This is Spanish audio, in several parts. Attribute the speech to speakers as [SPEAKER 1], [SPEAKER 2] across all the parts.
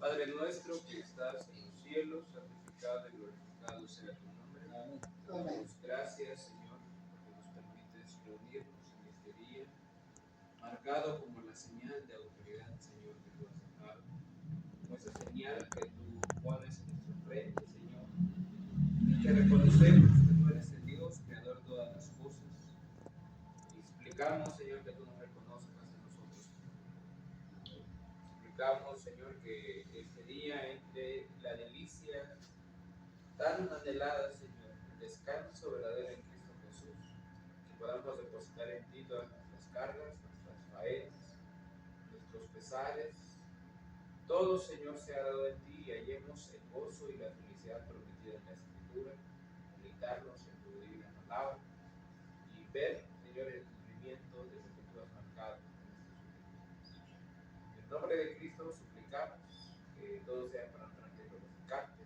[SPEAKER 1] Padre nuestro que estás en los cielos, santificado y glorificado sea tu nombre.
[SPEAKER 2] Amén.
[SPEAKER 1] Te damos gracias, Señor, porque nos permites reunirnos en este día, marcado como la señal de autoridad, Señor, que tú has dejado, como esa señal que tú pones en nuestra frente, Señor, y que reconocemos que tú eres el Dios creador de todas las cosas. Y explicamos, Señor, que tú nos reconozcas en nosotros. Suplicamos, Señor, que este día entre la delicia tan anhelada, Señor, el descanso verdadero en Cristo Jesús, que podamos depositar en ti todas nuestras cargas, nuestras faenas, nuestros pesares. Todo, Señor, se ha dado en ti y hallemos el gozo y la felicidad prometida en la Escritura, meditarnos en tu divina palabra y ver, Señor, el cumplimiento de lo que tú has marcado en estos últimos días. En nombre de Cristo suplicamos que todo sea para honrar y glorificarte.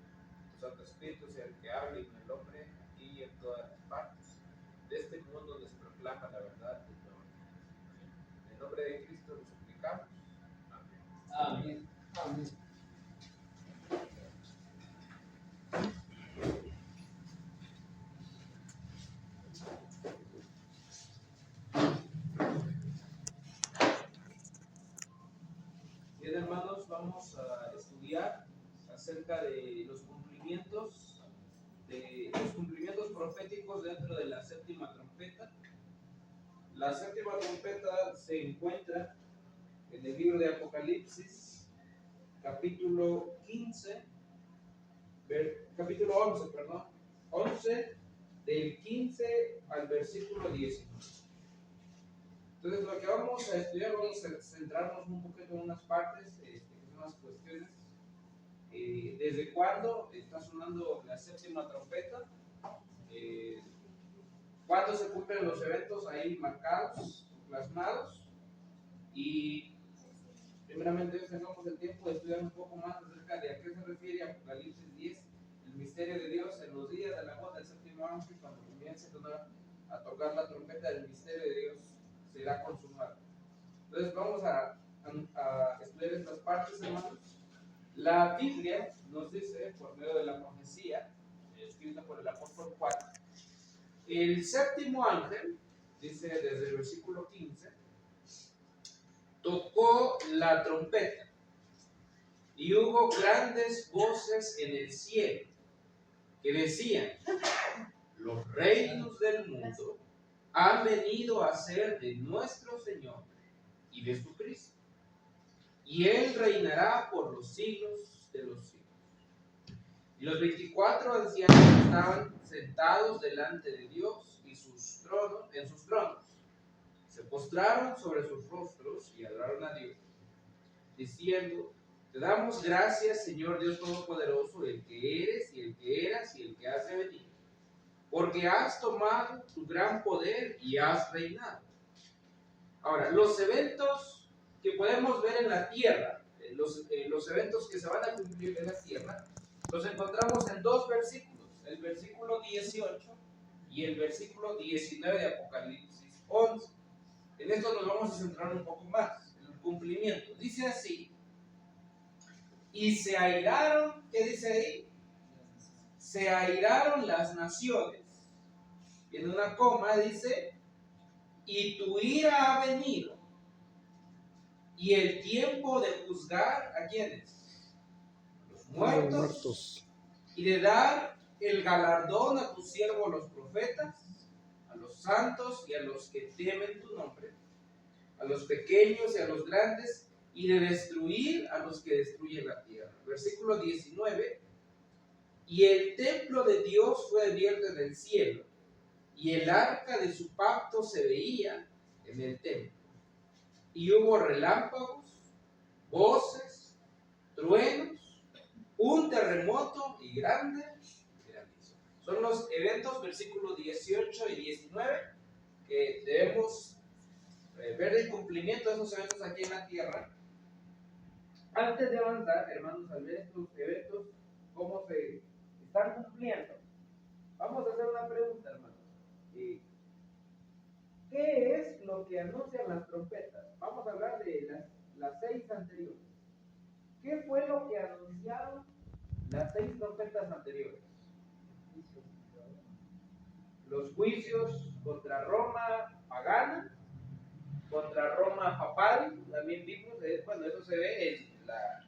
[SPEAKER 1] Tu Santo Espíritu sea el que hable y no el hombre, aquí y en todas las partes de este mundo donde se proclama la verdad de tu evangelio. En nombre de Cristo lo suplicamos. Amén.
[SPEAKER 2] Amén. Amén.
[SPEAKER 1] Bien, hermanos, vamos a estudiar acerca de los cumplimientos proféticos dentro de la séptima trompeta. La séptima trompeta se encuentra en el libro de Apocalipsis, capítulo 11, del 15 al versículo 19. Entonces, lo que vamos a estudiar, vamos a centrarnos un poquito en unas partes, unas cuestiones. ¿Desde cuándo está sonando la séptima trompeta? ¿Cuándo se cumplen los eventos ahí marcados, plasmados? Y primeramente tengamos el tiempo de estudiar un poco más acerca de a qué se refiere Apocalipsis 10, el misterio de Dios en los días de la voz del séptimo ángel, cuando comience a tocar la trompeta del misterio de Dios será consumado. Entonces vamos a estudiar estas partes, hermanos. La Biblia nos dice, por medio de la profecía escrita por el apóstol Juan, el séptimo ángel, dice desde el versículo 15, tocó la trompeta y hubo grandes voces en el cielo que decían: los reinos del mundo han venido a ser de nuestro Señor y de su Cristo, y Él reinará por los siglos de los siglos. Y los 24 ancianos estaban sentados delante de Dios y en sus tronos. Se postraron sobre sus rostros y adoraron a Dios, diciendo: te damos gracias, Señor Dios Todopoderoso, el que eres y el que eras y el que has de venir, porque has tomado tu gran poder y has reinado. Ahora, los eventos que podemos ver en la tierra, los eventos que se van a cumplir en la tierra, los encontramos en dos versículos, el versículo 18 y el versículo 19 de Apocalipsis 11. En esto nos vamos a centrar un poco más, en el cumplimiento. Dice así: y se airaron, ¿qué dice ahí? Se airaron las naciones. Y en una coma dice: y tu ira ha venido, y el tiempo de juzgar ¿a quiénes? Los muertos, y de dar el galardón a tus siervos los profetas, a los santos y a los que temen tu nombre, a los pequeños y a los grandes, y de destruir a los que destruyen la tierra. Versículo 19: y el templo de Dios fue abierto en el cielo, y el arca de su pacto se veía en el templo. Y hubo relámpagos, voces, truenos, un terremoto y grande granizo. Son los eventos, versículos 18 y 19, que debemos ver el cumplimiento de esos eventos aquí en la tierra. Antes de avanzar, hermanos, al ver estos eventos, cómo se están cumpliendo, vamos a hacer una pregunta, hermanos. ¿Qué es lo que anuncian las trompetas? Vamos a hablar de las 6 anteriores. ¿Qué fue lo que anunciaron las 6 trompetas anteriores? Los juicios contra Roma pagana, contra Roma papal, también vimos, bueno, eso se ve en la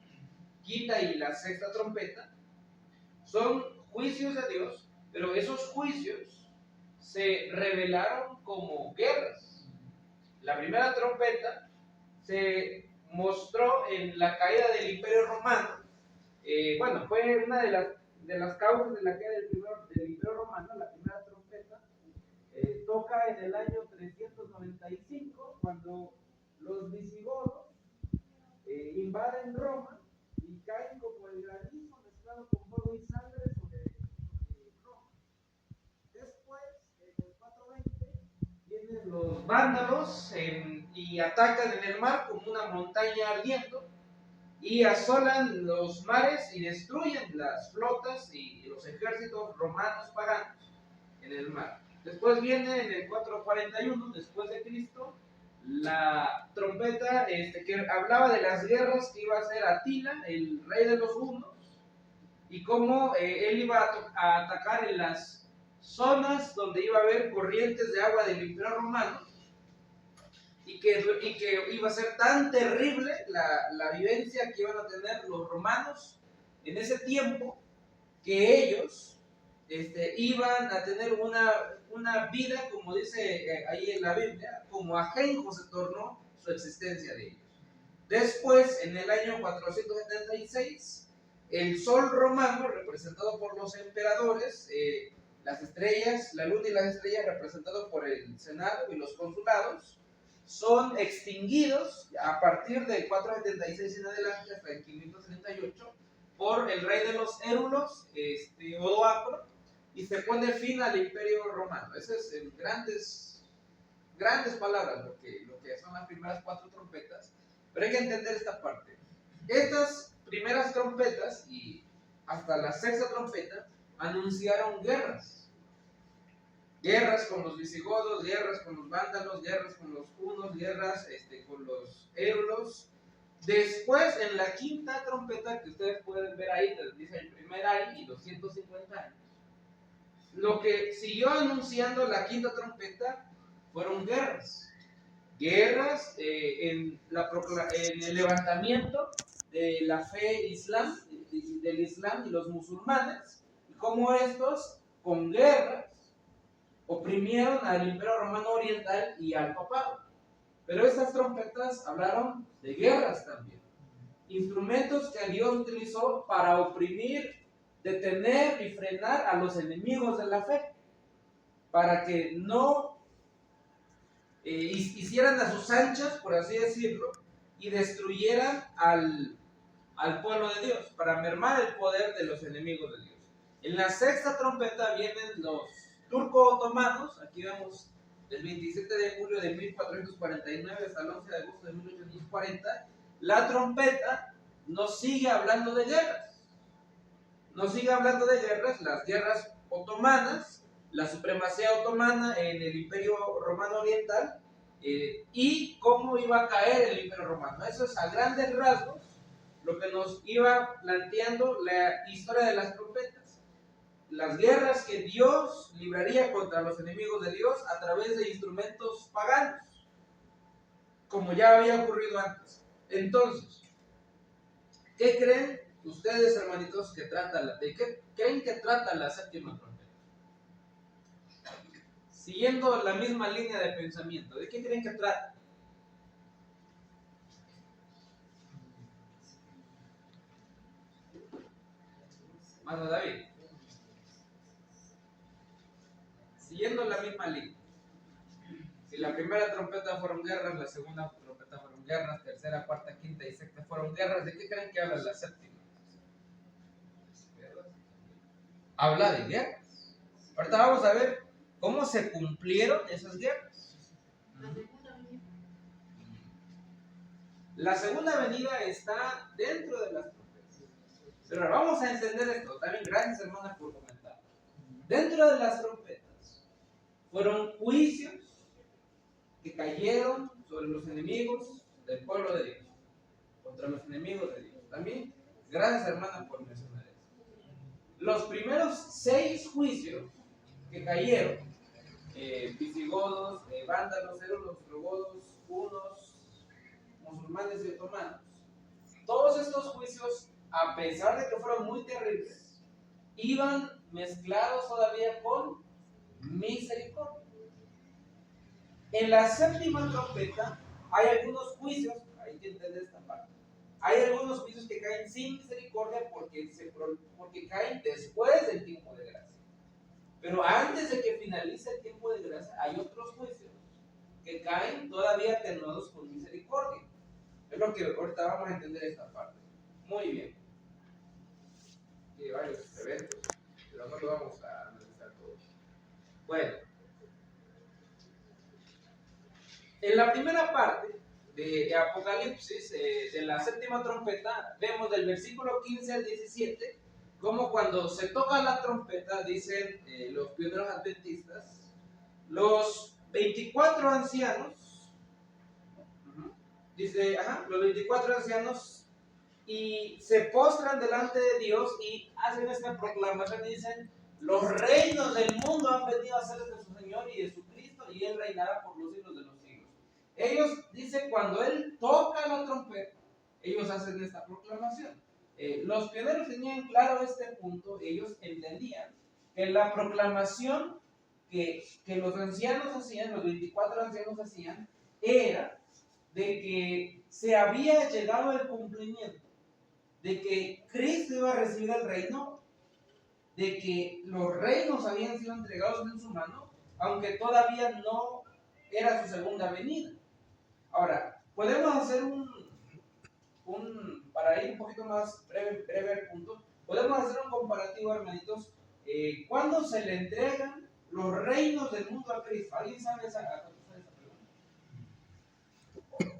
[SPEAKER 1] quinta y la sexta trompeta. Son juicios de Dios, pero esos juicios se revelaron como guerras. La primera trompeta se mostró en la caída del Imperio Romano. Bueno, fue una de las causas de la caída del Imperio Romano. La primera trompeta toca en el año 395, cuando los visigodos invaden Roma y caen como el granizo mezclado con fuego y sangre sobre Roma. Después, en el 420, vienen los vándalos y atacan en el mar como una montaña ardiendo y asolan los mares y destruyen las flotas y los ejércitos romanos paganos en el mar. Después viene en el 441 después de Cristo la trompeta que hablaba de las guerras que iba a hacer Atila, el rey de los hunos, y cómo él iba a atacar en las zonas donde iba a haber corrientes de agua del Imperio Romano, y que iba a ser tan terrible la vivencia que iban a tener los romanos en ese tiempo, que ellos iban a tener una vida, como dice ahí en la Biblia, como ajenjo se tornó su existencia de ellos. Después, en el año 476, el sol romano, representado por los emperadores, las estrellas, la luna y las estrellas, representados por el senado y los consulados, son extinguidos a partir del 476 en adelante hasta el 538 por el rey de los Érulos, Odoacro, y se pone fin al Imperio Romano. Eso es en grandes palabras lo que son las primeras 4 trompetas, pero hay que entender esta parte. Estas primeras trompetas y hasta la sexta trompeta anunciaron guerras. Guerras con los visigodos, guerras con los vándalos, guerras con los hunos, guerras con los érulos. Después, en la quinta trompeta, que ustedes pueden ver ahí, dice el primer año y los 150 años, lo que siguió anunciando la quinta trompeta fueron guerras. Guerras en el levantamiento de la fe del Islam y los musulmanes, y cómo estos, con guerras, oprimieron al Imperio Romano Oriental y al Papado. Pero estas trompetas hablaron de guerras también. Instrumentos que Dios utilizó para oprimir, detener y frenar a los enemigos de la fe, para que no hicieran a sus anchas, por así decirlo, y destruyeran al pueblo de Dios, para mermar el poder de los enemigos de Dios. En la sexta trompeta vienen los turco-otomanos. Aquí vemos del 27 de julio de 1449 hasta el 11 de agosto de 1840. La trompeta nos sigue hablando de guerras. Las guerras otomanas, la supremacía otomana en el Imperio Romano Oriental, y cómo iba a caer el Imperio Romano. Eso es a grandes rasgos lo que nos iba planteando la historia de las trompetas. Las guerras que Dios libraría contra los enemigos de Dios a través de instrumentos paganos, como ya había ocurrido antes. Entonces, ¿qué creen ustedes, hermanitos, de qué creen que trata la séptima trompeta? Siguiendo la misma línea de pensamiento, ¿de qué creen que trata? Mano David. Siguiendo la misma línea. Si la primera trompeta fueron guerras, la segunda trompeta fueron guerras, tercera, cuarta, quinta y sexta fueron guerras, ¿de qué creen que habla la séptima? Habla de guerras. Ahorita vamos a ver cómo se cumplieron esas guerras. La segunda venida está dentro de las trompetas. Pero ahora vamos a entender esto. También gracias, hermanas, por comentar. Dentro de las trompetas fueron juicios que cayeron sobre los enemigos del pueblo de Dios, contra los enemigos de Dios. también. Gracias, hermana, por mencionar eso. Los primeros 6 juicios que cayeron, visigodos, vándalos, los ostrogodos, hunos, musulmanes y otomanos, todos estos juicios, a pesar de que fueron muy terribles, iban mezclados todavía con misericordia. En la séptima trompeta hay algunos juicios, hay que entender esta parte, hay algunos juicios que caen sin misericordia porque caen después del tiempo de gracia. Pero antes de que finalice el tiempo de gracia, hay otros juicios que caen todavía atenuados con misericordia. Es lo que ahorita vamos a entender esta parte. Muy bien. Hay varios eventos, pero no lo vamos a analizar todos. Bueno, en la primera parte de Apocalipsis, de la séptima trompeta, vemos del versículo 15 al 17, como cuando se toca la trompeta, dicen los pioneros adventistas, los 24 ancianos, los 24 ancianos, y se postran delante de Dios y hacen esta proclamación y dicen: los reinos del mundo han venido a ser de su Señor y de su Cristo, y Él reinará por los siglos de los siglos. Ellos dicen, cuando Él toca la trompeta, ellos hacen esta proclamación. Los pioneros tenían claro este punto. Ellos entendían que la proclamación que los ancianos hacían, los 24 ancianos hacían, era de que se había llegado al cumplimiento, de que Cristo iba a recibir el reino, de que los reinos habían sido entregados en su mano, aunque todavía no era su segunda venida. Ahora, podemos hacer para ir un poquito más breve al punto, podemos hacer un comparativo, hermanitos. ¿Cuándo se le entregan los reinos del mundo a Cristo? ¿Alguien sabe esa pregunta?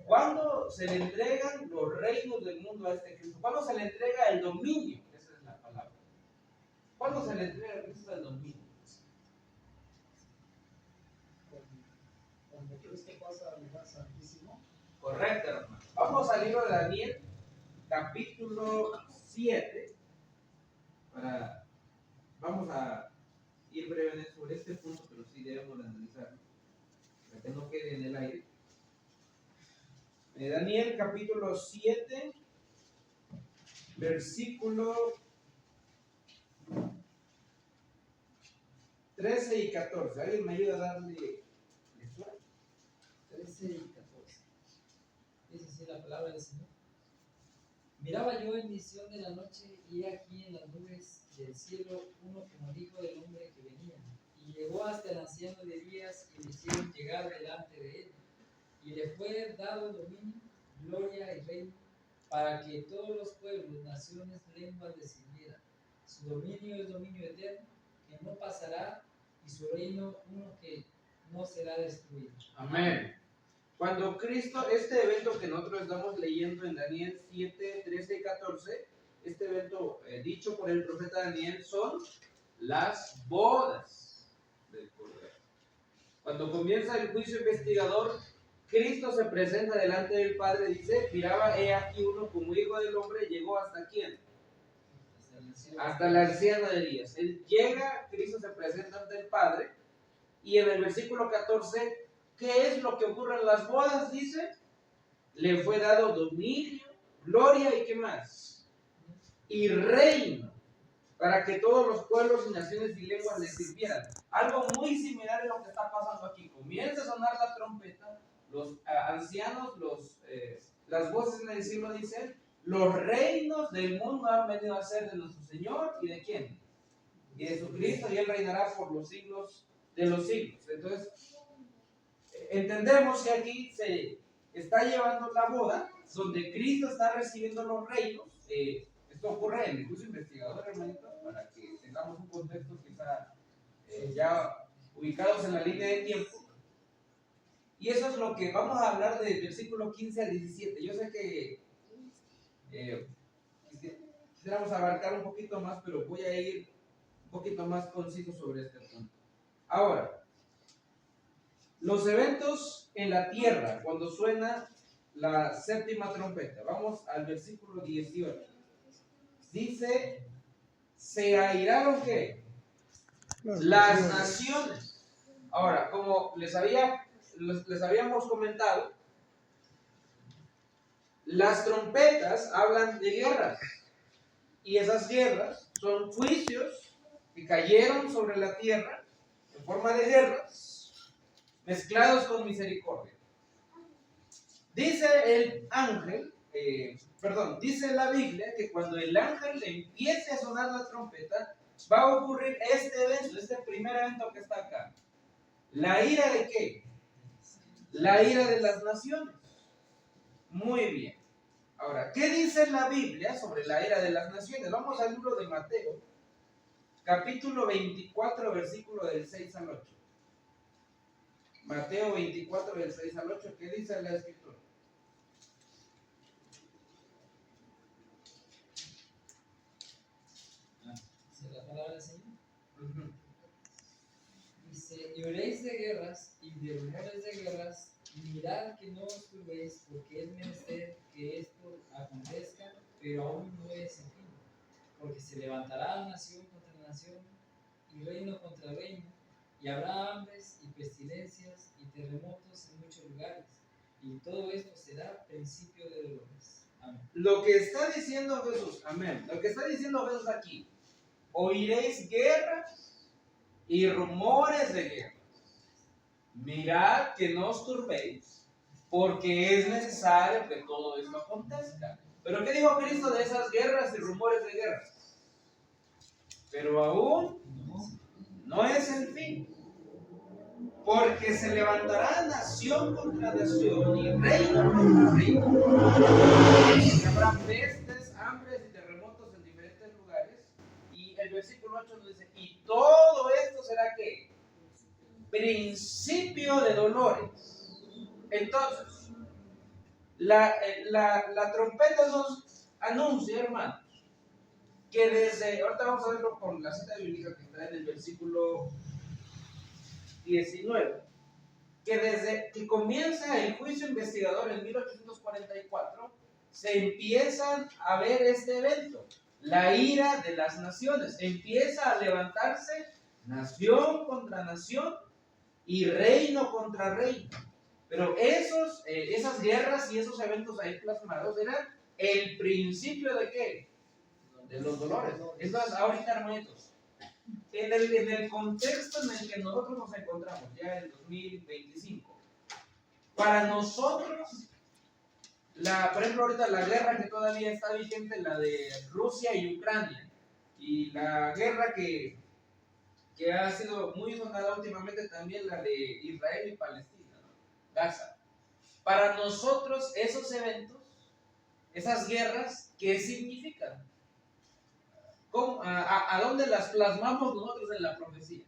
[SPEAKER 1] ¿Cuándo se le entregan los reinos del mundo a este Cristo? ¿Cuándo se le entrega el dominio? Esa es la palabra. ¿Cuándo se le entrega a Cristo el dominio?
[SPEAKER 2] Cuando Cristo pasa al lugar santísimo.
[SPEAKER 1] Correcto, hermano. Vamos al libro de Daniel, capítulo 7. Vamos a ir brevemente sobre este punto, pero sí debemos analizarlo, para que no quede en el aire. Daniel, capítulo 7, versículo 13 y 14. ¿Alguien me ayuda a darle lectura?
[SPEAKER 2] 13 y 14. Dice así la palabra del Señor. Miraba yo en visión de la noche, y aquí en las nubes del cielo uno como el Hijo del Hombre que venía, y llegó hasta el anciano de días, y le hicieron llegar delante de él, y le fue dado dominio, gloria y reino, para que todos los pueblos, naciones, lenguas le sirvieran. Su dominio es dominio eterno, que no pasará, y su reino uno que no será destruido.
[SPEAKER 1] Amén. Cuando Cristo, este evento que nosotros estamos leyendo en Daniel 7, 13 y 14, este evento dicho por el profeta Daniel, son las bodas del Cordero. Cuando comienza el juicio investigador, Cristo se presenta delante del Padre, dice: miraba, he aquí uno como Hijo del Hombre, llegó hasta quién? Hasta el anciano de días. Él llega, Cristo se presenta ante el Padre, y en el versículo 14, ¿qué es lo que ocurre en las bodas? Dice: le fue dado dominio, gloria y ¿qué más? Y reino, para que todos los pueblos y naciones y lenguas le sirvieran. Algo muy similar a lo que está pasando aquí. Comienza a sonar la trompeta, los ancianos, las voces en el cielo dicen: los reinos del mundo han venido a ser de nuestro Señor y de quién? Y de Jesucristo, y Él reinará por los siglos de los siglos. Entonces, entendemos que aquí se está llevando la boda, donde Cristo está recibiendo los reinos. Esto ocurre en el juicio investigador, hermanitos, para que tengamos un contexto quizá ya ubicados en la línea de tiempo. Y eso es lo que vamos a hablar del versículo 15 al 17. Yo sé que quisiéramos abarcar un poquito más, pero voy a ir un poquito más conciso sobre este punto. Ahora, los eventos en la tierra, cuando suena la séptima trompeta. Vamos al versículo 18. Dice, ¿se airaron qué? Las naciones. Ahora, como les habíamos comentado, las trompetas hablan de guerras. Y esas guerras son juicios que cayeron sobre la tierra en forma de guerras, mezclados con misericordia. Dice el ángel, dice la Biblia que cuando el ángel empiece a sonar la trompeta, va a ocurrir este evento, este primer evento que está acá. ¿La ira de qué? La ira de las naciones. Muy bien. Ahora, ¿qué dice la Biblia sobre la ira de las naciones? Vamos al libro de Mateo, capítulo 24, versículo del 6 al 8. Mateo 24, del 6 al 8, ¿qué dice la Escritura?
[SPEAKER 2] Dice la palabra del Señor. Dice, y oréis de guerras y de rumores de guerras, y mirad que no os turbéis, porque es menester que esto acontezca, pero aún no es el fin. Porque se levantará nación contra nación, y reino contra reino, y habrá hambres y pestilencias y terremotos en muchos lugares, y todo esto será principio de dolores. Amén.
[SPEAKER 1] Lo que está diciendo Jesús, amén, lo que está diciendo Jesús aquí, oiréis guerras y rumores de guerras. Mirad que no os turbéis, porque es necesario que todo esto acontezca. ¿Pero qué dijo Cristo de esas guerras y rumores de guerras? Pero aún no es el fin, porque se levantará nación contra nación y reino contra reino. Y habrá pestes, hambres y terremotos en diferentes lugares. Y el versículo 8 nos dice, y todo esto será ¿qué? Principio de dolores. Entonces, la trompeta nos anuncia, hermanos, que desde, ahorita vamos a verlo con la cita bíblica que está en el versículo 19, que desde que comienza el juicio investigador en 1844, se empiezan a ver este evento, la ira de las naciones, empieza a levantarse nación contra nación y reino contra reino. Pero esas guerras y esos eventos ahí plasmados eran el principio de ¿qué? De los dolores. Entonces, ahorita, hermanitos, en el contexto en el que nosotros nos encontramos, ya en 2025, para nosotros, por ejemplo, ahorita la guerra que todavía está vigente, la de Rusia y Ucrania, y la guerra que ha sido muy sonada últimamente también, la de Israel y Palestina, ¿no? Gaza. Para nosotros, esos eventos, esas guerras, ¿qué significan? ¿A dónde las plasmamos nosotros en la profecía?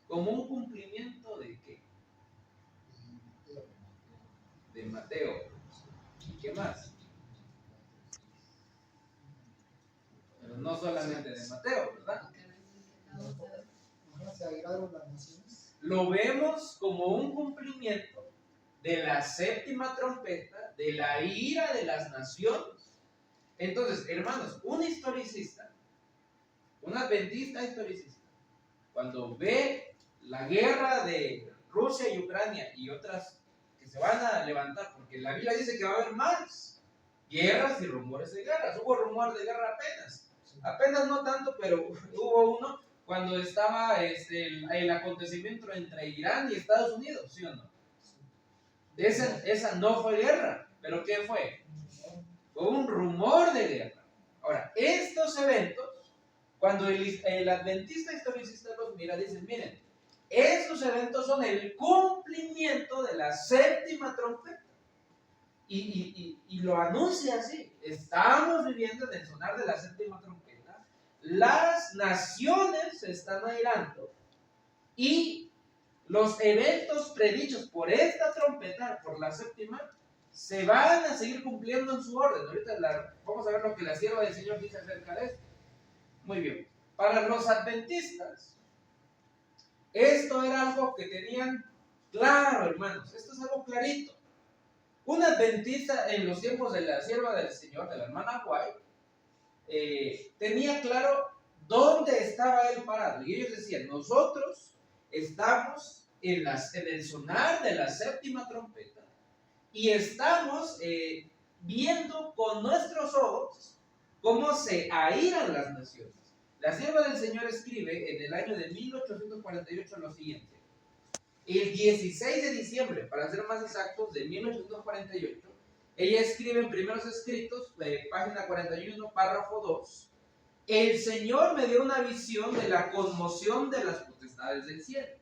[SPEAKER 1] Como un cumplimiento de ¿qué? De Mateo. ¿Y qué más? Pero no solamente de Mateo, ¿verdad?
[SPEAKER 3] Se airaron las naciones.
[SPEAKER 1] Lo vemos como un cumplimiento de la séptima trompeta, de la ira de las naciones. Entonces, hermanos, un historicista, un adventista historicista, cuando ve la guerra de Rusia y Ucrania y otras que se van a levantar, porque la Biblia dice que va a haber más guerras y rumores de guerras. Hubo rumor de guerra apenas no tanto, pero hubo uno cuando estaba el acontecimiento entre Irán y Estados Unidos, ¿sí o no? Esa no fue guerra, pero ¿qué fue? Fue un rumor de guerra. Ahora, estos eventos, cuando el adventista historicista los mira, dicen, miren, estos eventos son el cumplimiento de la séptima trompeta. Y lo anuncia así. Estamos viviendo en el sonar de la séptima trompeta. Las naciones se están airando. Y los eventos predichos por esta trompeta, por la séptima, se van a seguir cumpliendo en su orden. Ahorita vamos a ver lo que la sierva del Señor dice acerca de esto. Muy bien. Para los adventistas, esto era algo que tenían claro, hermanos. Esto es algo clarito. Un adventista en los tiempos de la sierva del Señor, de la hermana White, tenía claro dónde estaba él parado. Y ellos decían, nosotros estamos en el sonar de la séptima trompeta y estamos viendo con nuestros ojos cómo se airan las naciones. La sierva del Señor escribe en el año de 1848 lo siguiente. El 16 de diciembre, para ser más exactos, de 1848, ella escribe en Primeros Escritos, página 41, párrafo 2, el Señor me dio una visión de la conmoción de las potestades del cielo.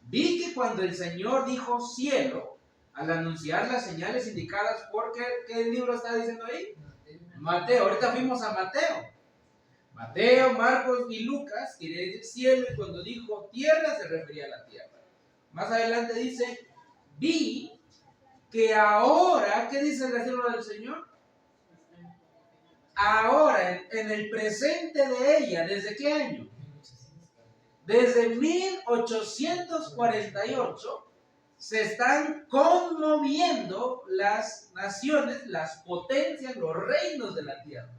[SPEAKER 1] Vi que cuando el Señor dijo cielo, al anunciar las señales indicadas por ¿qué libro está diciendo ahí? Mateo. Ahorita fuimos a Mateo. Mateo, Marcos y Lucas quiere decir cielo, y cuando dijo tierra se refería a la tierra. Más adelante dice, vi que ahora, ¿qué dice la sierva del Señor? Ahora, en el presente de ella, ¿desde qué año? Desde 1848 se están conmoviendo las naciones, las potencias, los reinos de la tierra.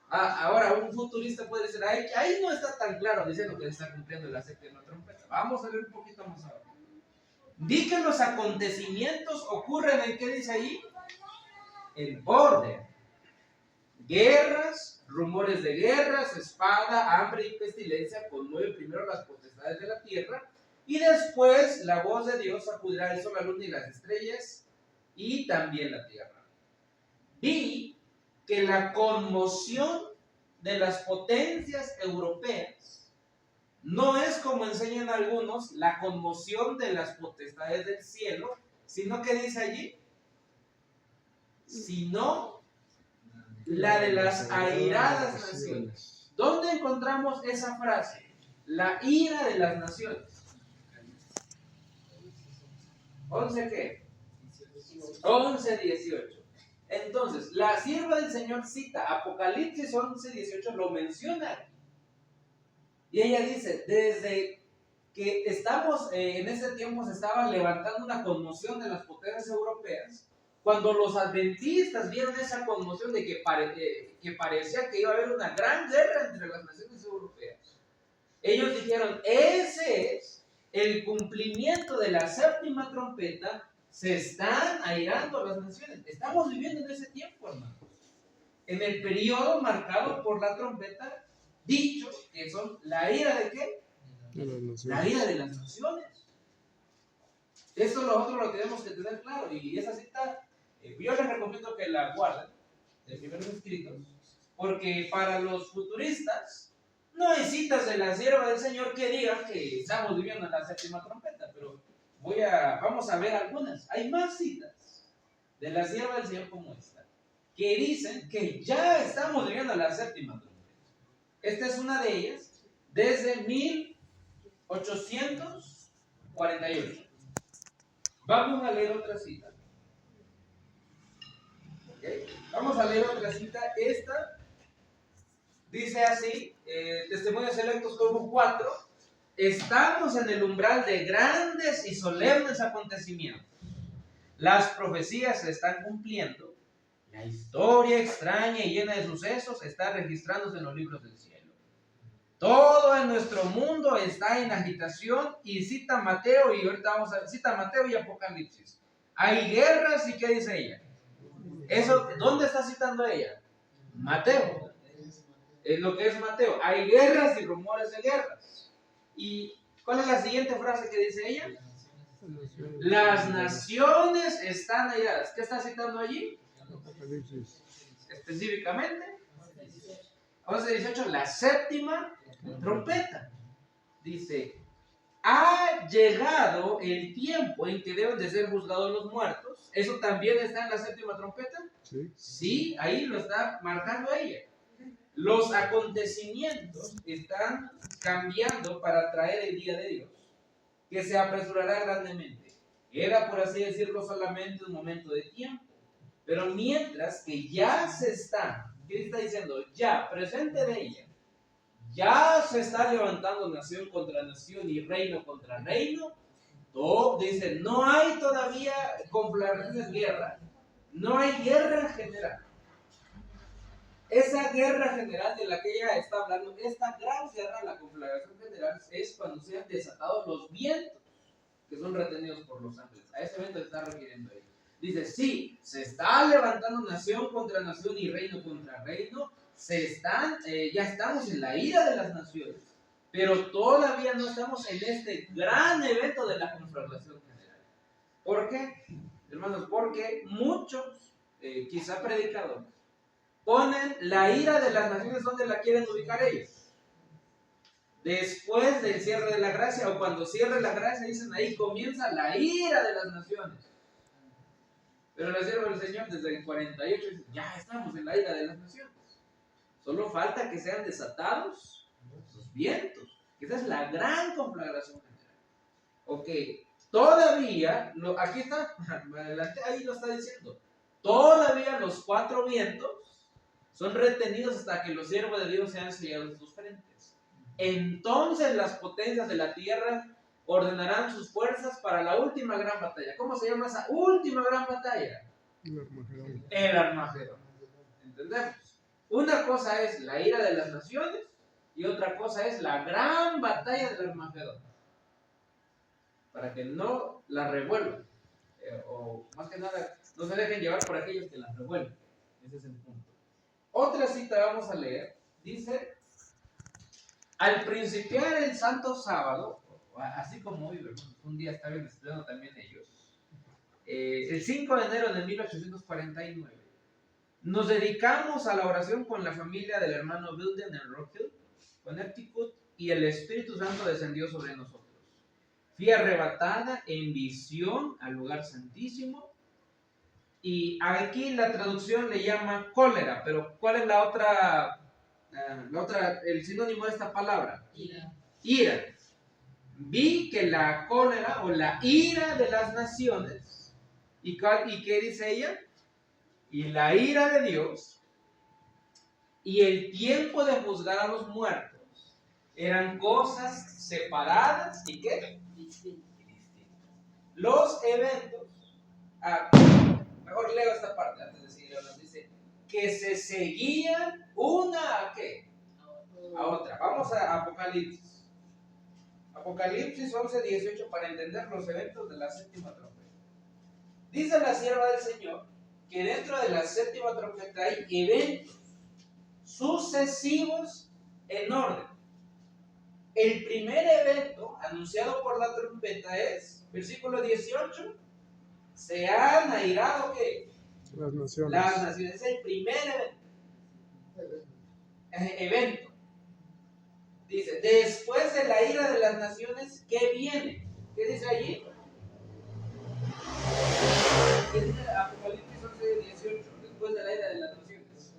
[SPEAKER 1] Ahora, un futurista puede decir, ahí no está tan claro diciendo que se está cumpliendo la séptima trompeta. Vamos a ver un poquito más abajo. Di que los acontecimientos ocurren en, ¿qué dice ahí? En orden. Guerras, rumores de guerras, espada, hambre y pestilencia conmueven primero las potestades de la tierra y después la voz de Dios sacudirá el sol, la luna y las estrellas y también la tierra. Vi que la conmoción de las potencias europeas no es, como enseñan algunos, la conmoción de las potestades del cielo, sino que dice allí, sino la de las airadas naciones. ¿Dónde encontramos esa frase? La ira de las naciones. ¿11 qué? 11:18. Entonces, la sierva del Señor cita Apocalipsis 11:18, lo menciona. Y ella dice, desde que estamos en ese tiempo se estaba levantando una conmoción de las potencias europeas. Cuando los adventistas vieron esa conmoción de que parecía que iba a haber una gran guerra entre las naciones europeas, ellos dijeron, ese es el cumplimiento de la séptima trompeta. Se están airando las naciones. Estamos viviendo en ese tiempo, hermanos. En el periodo marcado por la trompeta, dicho que son la ira de ¿qué? La ira de las naciones. Esto nosotros lo tenemos que tener claro. Y esa cita, yo les recomiendo que la guarden, de Primeros Escritos, porque para los futuristas no hay citas de la sierva del Señor que digan que estamos viviendo en la séptima trompeta, pero vamos a ver algunas. Hay más citas de la sierva del Señor como esta, que dicen que ya estamos viviendo la séptima trompeta. Esta es una de ellas, desde 1848. Vamos a leer otra cita. ¿Okay? Vamos a leer otra cita. Esta dice así, Testimonios Selectos, tomo 4. Estamos en el umbral de grandes y solemnes acontecimientos. Las profecías se están cumpliendo. La historia extraña y llena de sucesos está registrándose en los libros del cielo. Todo en nuestro mundo está en agitación y cita Mateo, y ahorita cita Mateo y Apocalipsis. Hay guerras, y ¿qué dice ella? Eso, ¿dónde está citando ella? Mateo. Es lo que es Mateo. Hay guerras y rumores de guerras. ¿Y cuál es la siguiente frase que dice ella? Las naciones están airadas. ¿Qué está citando allí? Específicamente 11:18, la séptima trompeta. Dice, ha llegado el tiempo en que deben de ser juzgados los muertos. ¿Eso también está en la séptima trompeta? Sí, ahí lo está marcando ella. Los acontecimientos están cambiando para traer el día de Dios, que se apresurará grandemente. Era, por así decirlo, solamente un momento de tiempo. Pero mientras que ya se está, ¿qué está diciendo? Ya, presente de ella, ya se está levantando nación contra nación y reino contra reino. Dice, no hay todavía conflagraciones, guerra. No hay guerra general. Esa guerra general de la que ella está hablando, esta gran guerra, la conflagración general, es cuando sean desatados los vientos que son retenidos por los ángeles. A ese evento se está refiriendo ella. Dice, sí, se está levantando nación contra nación y reino contra reino. Ya estamos en la ira de las naciones, pero todavía no estamos en este gran evento de la conflagración general. ¿Por qué, hermanos? Porque muchos, quizá predicadores, ponen la ira de las naciones donde la quieren ubicar ellos. Después del cierre de la gracia, o cuando cierre la gracia, dicen ahí comienza la ira de las naciones. Pero la sierva del Señor desde el 48 dice, ya estamos en la ira de las naciones. Solo falta que sean desatados los vientos. Esa es la gran conflagración general. Ok, todavía, aquí está, adelante, ahí lo está diciendo. Todavía los 4 vientos son retenidos hasta que los siervos de Dios sean sellados sus frentes. Entonces las potencias de la tierra ordenarán sus fuerzas para la última gran batalla. ¿Cómo se llama esa última gran batalla? El Armagedón. ¿Entendemos? Una cosa es la ira de las naciones y otra cosa es la gran batalla del Armagedón. Para que no la revuelvan. O más que nada, no se dejen llevar por aquellos que la revuelven. Ese es el punto. Otra cita vamos a leer. Dice, al principiar el santo sábado, así como hoy, un día estaban estudiando también ellos, el 5 de enero de 1849, nos dedicamos a la oración con la familia del hermano Wilden en Rock Hill, Connecticut, y el Espíritu Santo descendió sobre nosotros. Fui arrebatada en visión al lugar santísimo, y aquí la traducción le llama cólera, pero ¿cuál es la otra, el sinónimo de esta palabra? Ira. Vi que la cólera o la ira de las naciones, ¿y qué dice ella? Y la ira de Dios y el tiempo de juzgar a los muertos eran cosas separadas y ¿qué? Los eventos, mejor leo esta parte antes de seguir hablando, dice que se seguían una a ¿qué? A otra. Vamos a Apocalipsis. Apocalipsis 11:18 para entender los eventos de la séptima trompeta. Dice la sierva del Señor que dentro de la séptima trompeta hay eventos sucesivos en orden. El primer evento anunciado por la trompeta es, versículo 18, se han airado ¿qué?
[SPEAKER 4] Las naciones.
[SPEAKER 1] Las naciones. Es el primer evento. Dice, después de la ira de las naciones, ¿qué viene? ¿Qué dice allí? ¿Qué dice Apocalipsis 11:18? Después de la ira de las naciones.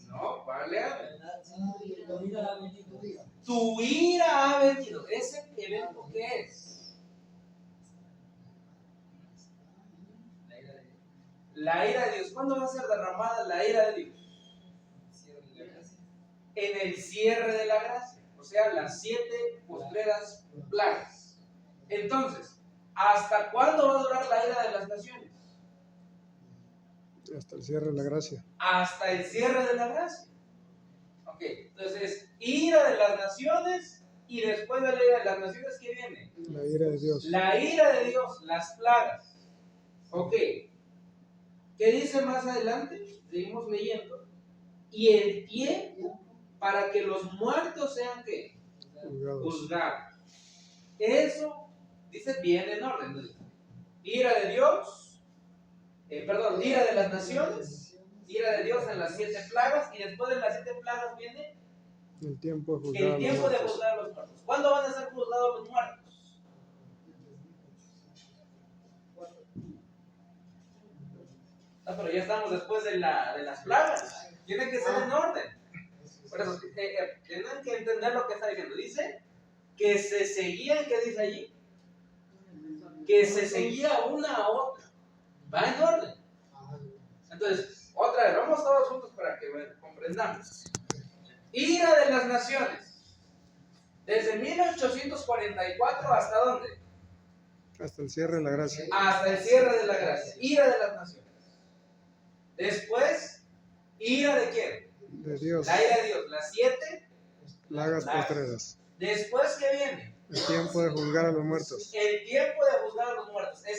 [SPEAKER 1] No, vale. Tu ira ha venido. ¿Ese evento qué es? La ira de Dios. ¿Cuándo va a ser derramada la ira de Dios? En el cierre de la gracia, o sea, las 7 postreras plagas. Entonces, ¿hasta cuándo va a durar la ira de las naciones?
[SPEAKER 4] Hasta el cierre de la gracia.
[SPEAKER 1] Hasta el cierre de la gracia. Ok, entonces, ira de las naciones y después de la ira de las naciones, ¿qué viene?
[SPEAKER 4] La ira de Dios.
[SPEAKER 1] La ira de Dios, las plagas. Ok, ¿qué dice más adelante? Seguimos leyendo. Y el tiempo para que los muertos sean ¿qué? Juzgados. Eso, dice, bien en orden. Ira de Dios, ira de las naciones, ira de Dios en las 7 plagas, y después de las 7 plagas viene
[SPEAKER 4] el tiempo de
[SPEAKER 1] juzgar a los muertos. ¿Cuándo van a ser juzgados los muertos? Pero ya estamos después de las plagas. Tiene que ser en orden. Por eso, tienen que entender lo que está diciendo. Dice que se seguían, ¿qué dice allí? Que se seguía una a otra. Va en orden. Entonces, otra vez, vamos todos juntos para que comprendamos. Ira de las naciones. Desde desde 1844 ¿hasta dónde?
[SPEAKER 4] Hasta el cierre de la gracia.
[SPEAKER 1] Hasta el cierre de la gracia, ira de las naciones. Después, ira de quién?
[SPEAKER 4] De Dios.
[SPEAKER 1] La ira de Dios, las 7
[SPEAKER 4] Plagas postreras.
[SPEAKER 1] Después, ¿qué viene?
[SPEAKER 4] El tiempo de juzgar a los muertos.
[SPEAKER 1] El tiempo de juzgar a los muertos. ¿Qué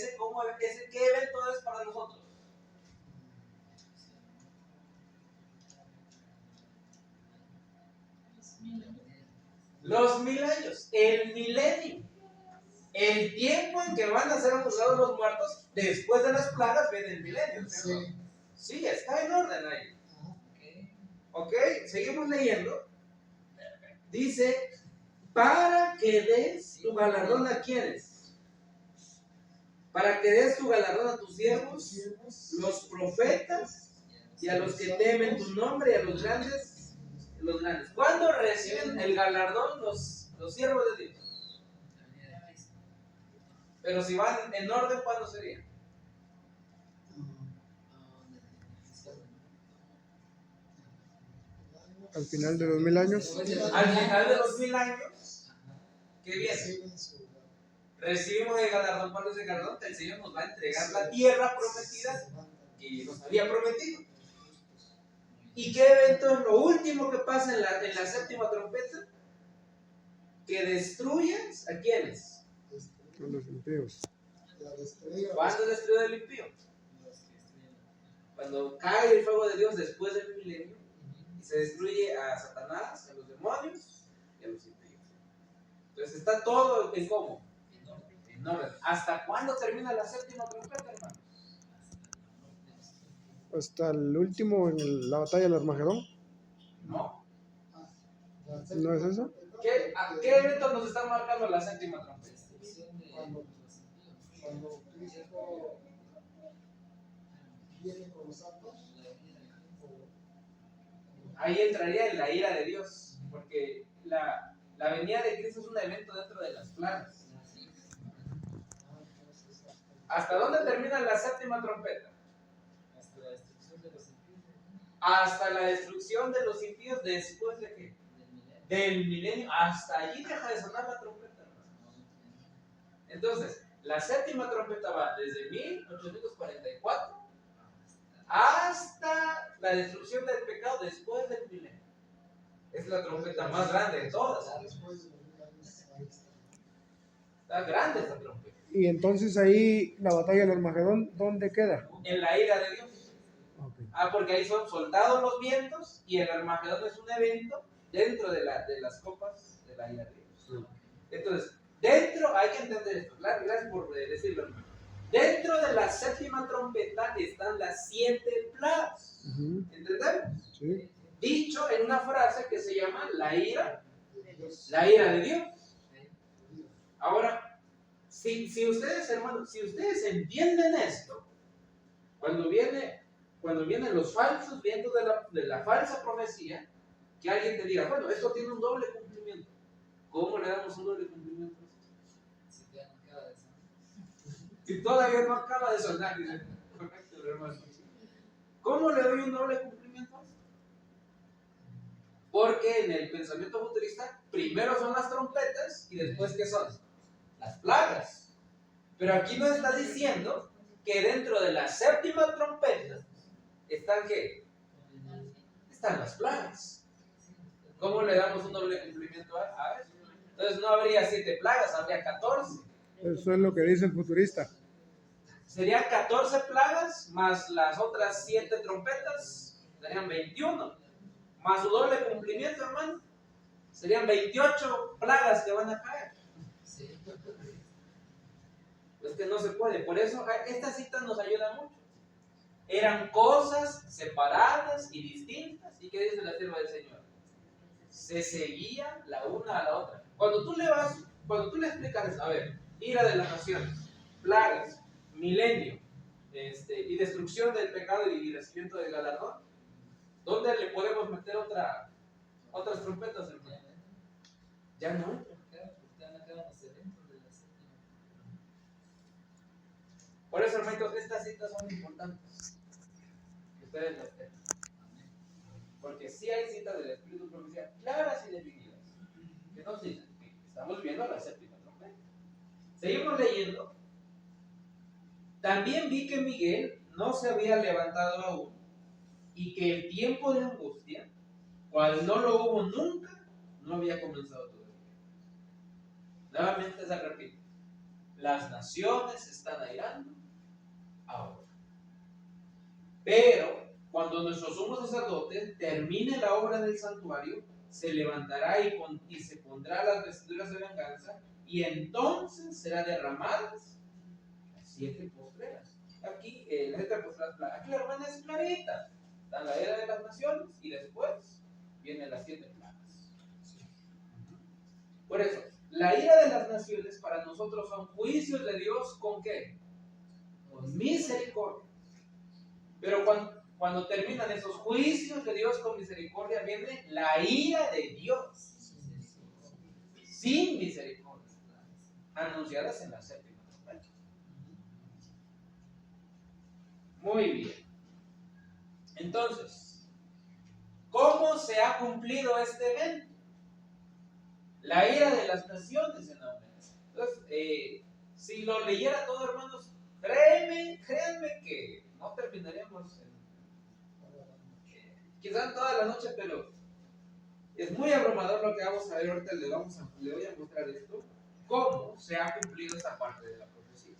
[SPEAKER 1] evento es para nosotros? Los 1000 años, el milenio. El tiempo en que van a ser juzgados los muertos, después de las plagas, viene el milenio. ¿Sí? Sí, está en orden ahí. Ok, seguimos leyendo. Dice, para que des tu galardón a quienes. Para que des tu galardón a tus siervos, los profetas, y a los que temen tu nombre, y a los grandes. ¿Cuándo reciben el galardón los siervos de Dios? Pero si van en orden, ¿cuándo sería?
[SPEAKER 4] Al final de los 1000 años.
[SPEAKER 1] Al final de los 1000 años, ¿qué viene? Recibimos el galardón. ¿Cuándo es el galardón? El Señor nos va a entregar la tierra prometida que nos había prometido. ¿Y qué evento es lo último que pasa en la séptima trompeta? Que destruyas ¿a quiénes?
[SPEAKER 4] A los impíos.
[SPEAKER 1] ¿Cuándo destruyó el impío? Cuando cae el fuego de Dios después del milenio y se destruye a Satanás, a los demonios y a los impíos. Entonces está todo en cómo? En orden. ¿Hasta cuándo termina la séptima trompeta, hermano?
[SPEAKER 4] Hasta el último en la batalla del Armagedón.
[SPEAKER 1] No.
[SPEAKER 4] ¿No es eso?
[SPEAKER 1] ¿Qué evento nos está marcando la séptima trompeta?
[SPEAKER 3] Cuando Cristo viene con los santos,
[SPEAKER 1] Ahí entraría en la ira de Dios, porque la venida de Cristo es un evento dentro de las plagas. ¿Hasta dónde termina la séptima trompeta? Hasta la destrucción de los impíos después de qué? Del milenio. Hasta allí deja de sonar la trompeta, hermano. Entonces, la séptima trompeta va desde 1844 hasta la destrucción del pecado después del milenio. Es la trompeta más grande de todas. Está grande esta trompeta.
[SPEAKER 4] Y entonces ahí la batalla del Armagedón, ¿dónde queda?
[SPEAKER 1] En la ira de Dios.
[SPEAKER 4] Okay.
[SPEAKER 1] Porque ahí son soltados los vientos y el Armagedón es un evento dentro de las copas de la ira de Dios. Entonces, dentro, hay que entender esto. Gracias por decirlo, hermano. Dentro de la séptima trompeta están las 7 plagas. ¿Entendemos?
[SPEAKER 4] Sí.
[SPEAKER 1] Dicho en una frase que se llama la ira de Dios. Ahora, si ustedes, hermanos, si ustedes entienden esto, cuando vienen los falsos vientos de la falsa profecía, que alguien te diga, bueno, esto tiene un doble cumplimiento. ¿Cómo le damos un doble cumplimiento? Si todavía no acaba de sonar, correcto, hermano. ¿Cómo le doy un doble cumplimiento? Porque en el pensamiento futurista, primero son las trompetas y después, ¿qué son? Las plagas. Pero aquí nos está diciendo que dentro de la séptima trompeta están ¿qué? Están las plagas. ¿Cómo le damos un doble cumplimiento a eso? Entonces no habría 7 plagas, habría 14.
[SPEAKER 4] Eso es lo que dice el futurista.
[SPEAKER 1] Serían 14 plagas más las otras 7 trompetas, serían 21. Más su doble cumplimiento, hermano, serían 28 plagas que van a caer. Es que no se puede. Por eso esta cita nos ayuda mucho. Eran cosas separadas y distintas. ¿Y qué dice la sierva del Señor? Se seguían la una a la otra. Cuando tú le explicas eso, a ver, ira de las naciones, plagas, milenio, y destrucción del pecado y recibimiento del galardón, ¿dónde le podemos meter otras trompetas, hermano? Ya no. Por eso, hermanos, estas citas son importantes. Que ustedes las tengan. Porque sí hay citas del Espíritu Profecía claras y definidas. Que no dicen que Estamos viendo la séptima trompeta. Seguimos leyendo. También vi que Miguel no se había levantado aún y que el tiempo de angustia, cual no lo hubo nunca, no había comenzado todavía. Nuevamente se repite. Las naciones están airando ahora. Pero cuando nuestro sumo sacerdote termine la obra del santuario, se levantará y se pondrá las vestiduras de venganza, y entonces será derramadas las 7 postreras. Aquí, las 7 postreras, aquí la hermana es clarita. Está la era de las naciones y después vienen las 7 plagas. Por eso, la ira de las naciones para nosotros son juicios de Dios ¿con qué? Con misericordia. Pero cuando terminan esos juicios de Dios con misericordia, viene la ira de Dios sin misericordia, anunciadas en la séptima trompeta. Muy bien. Entonces, ¿cómo se ha cumplido este evento? La ira de las naciones en aumento. Entonces, si lo leyera todo, hermanos, créanme que no terminaríamos quizás toda la noche, pero es muy abrumador lo que vamos a ver ahorita. Le voy a mostrar esto, cómo se ha cumplido esa parte de la profecía.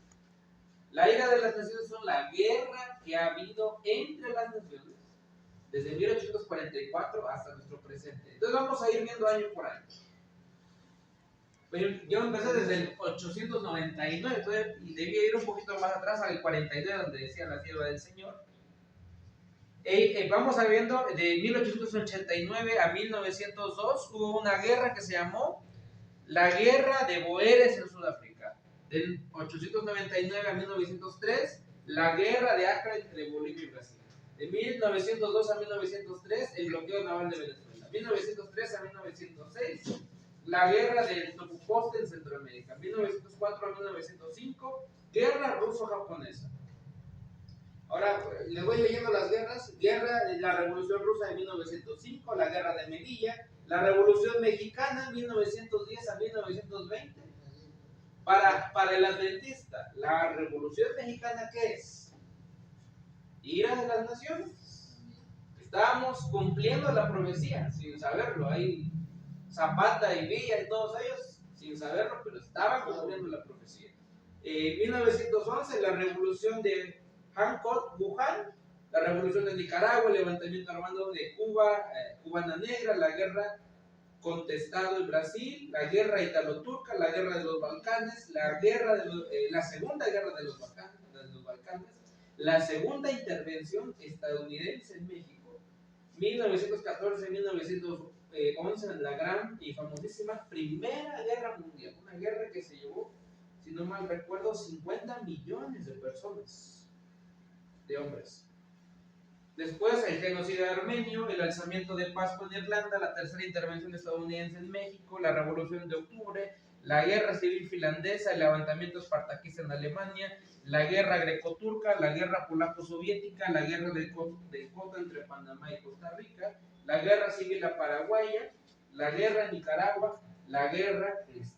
[SPEAKER 1] La ira de las naciones son la guerra que ha habido entre las naciones desde 1844 hasta nuestro presente. Entonces vamos a ir viendo año por año. Pero yo empecé desde el 899, entonces, y debía ir un poquito más atrás al 49, donde decía la sierva del Señor. Vamos a ir viendo de 1889 a 1902 hubo una guerra que se llamó la Guerra de Boeres en Sudáfrica. Del 899 a 1903, la Guerra de Acre entre Bolivia y Brasil. De 1902 a 1903, el bloqueo naval de Venezuela. 1903 a 1906, la Guerra del Tokuposte en Centroamérica. 1904 a 1905, Guerra ruso-japonesa. Ahora les voy leyendo las guerras. La Revolución Rusa de 1905, la Guerra de Melilla, la Revolución Mexicana 1910 a 1920. Para el adventista, la Revolución Mexicana, ¿qué es? Ira de las naciones. Estábamos cumpliendo la profecía sin saberlo. Hay Zapata y Villa y todos ellos sin saberlo, pero estaban cumpliendo la profecía. 1911, la Revolución de Hancock, Wuhan, la revolución de Nicaragua, el levantamiento armado de Cuba, Cubana Negra, la guerra contestado en Brasil, la guerra italo-turca, la guerra de los Balcanes, la segunda guerra de los Balcanes, la segunda intervención estadounidense en México, 1914-1911, la gran y famosísima Primera Guerra Mundial, una guerra que se llevó, si no mal recuerdo, 50 millones de personas, de hombres. Después el genocidio armenio, el alzamiento de Pascua en Irlanda, la tercera intervención estadounidense en México, la revolución de octubre, la guerra civil finlandesa, el levantamiento espartaquista en Alemania, la guerra greco-turca, la guerra polaco-soviética, la guerra del Cota entre Panamá y Costa Rica, la guerra civil paraguaya, la guerra en Nicaragua, la guerra cristera.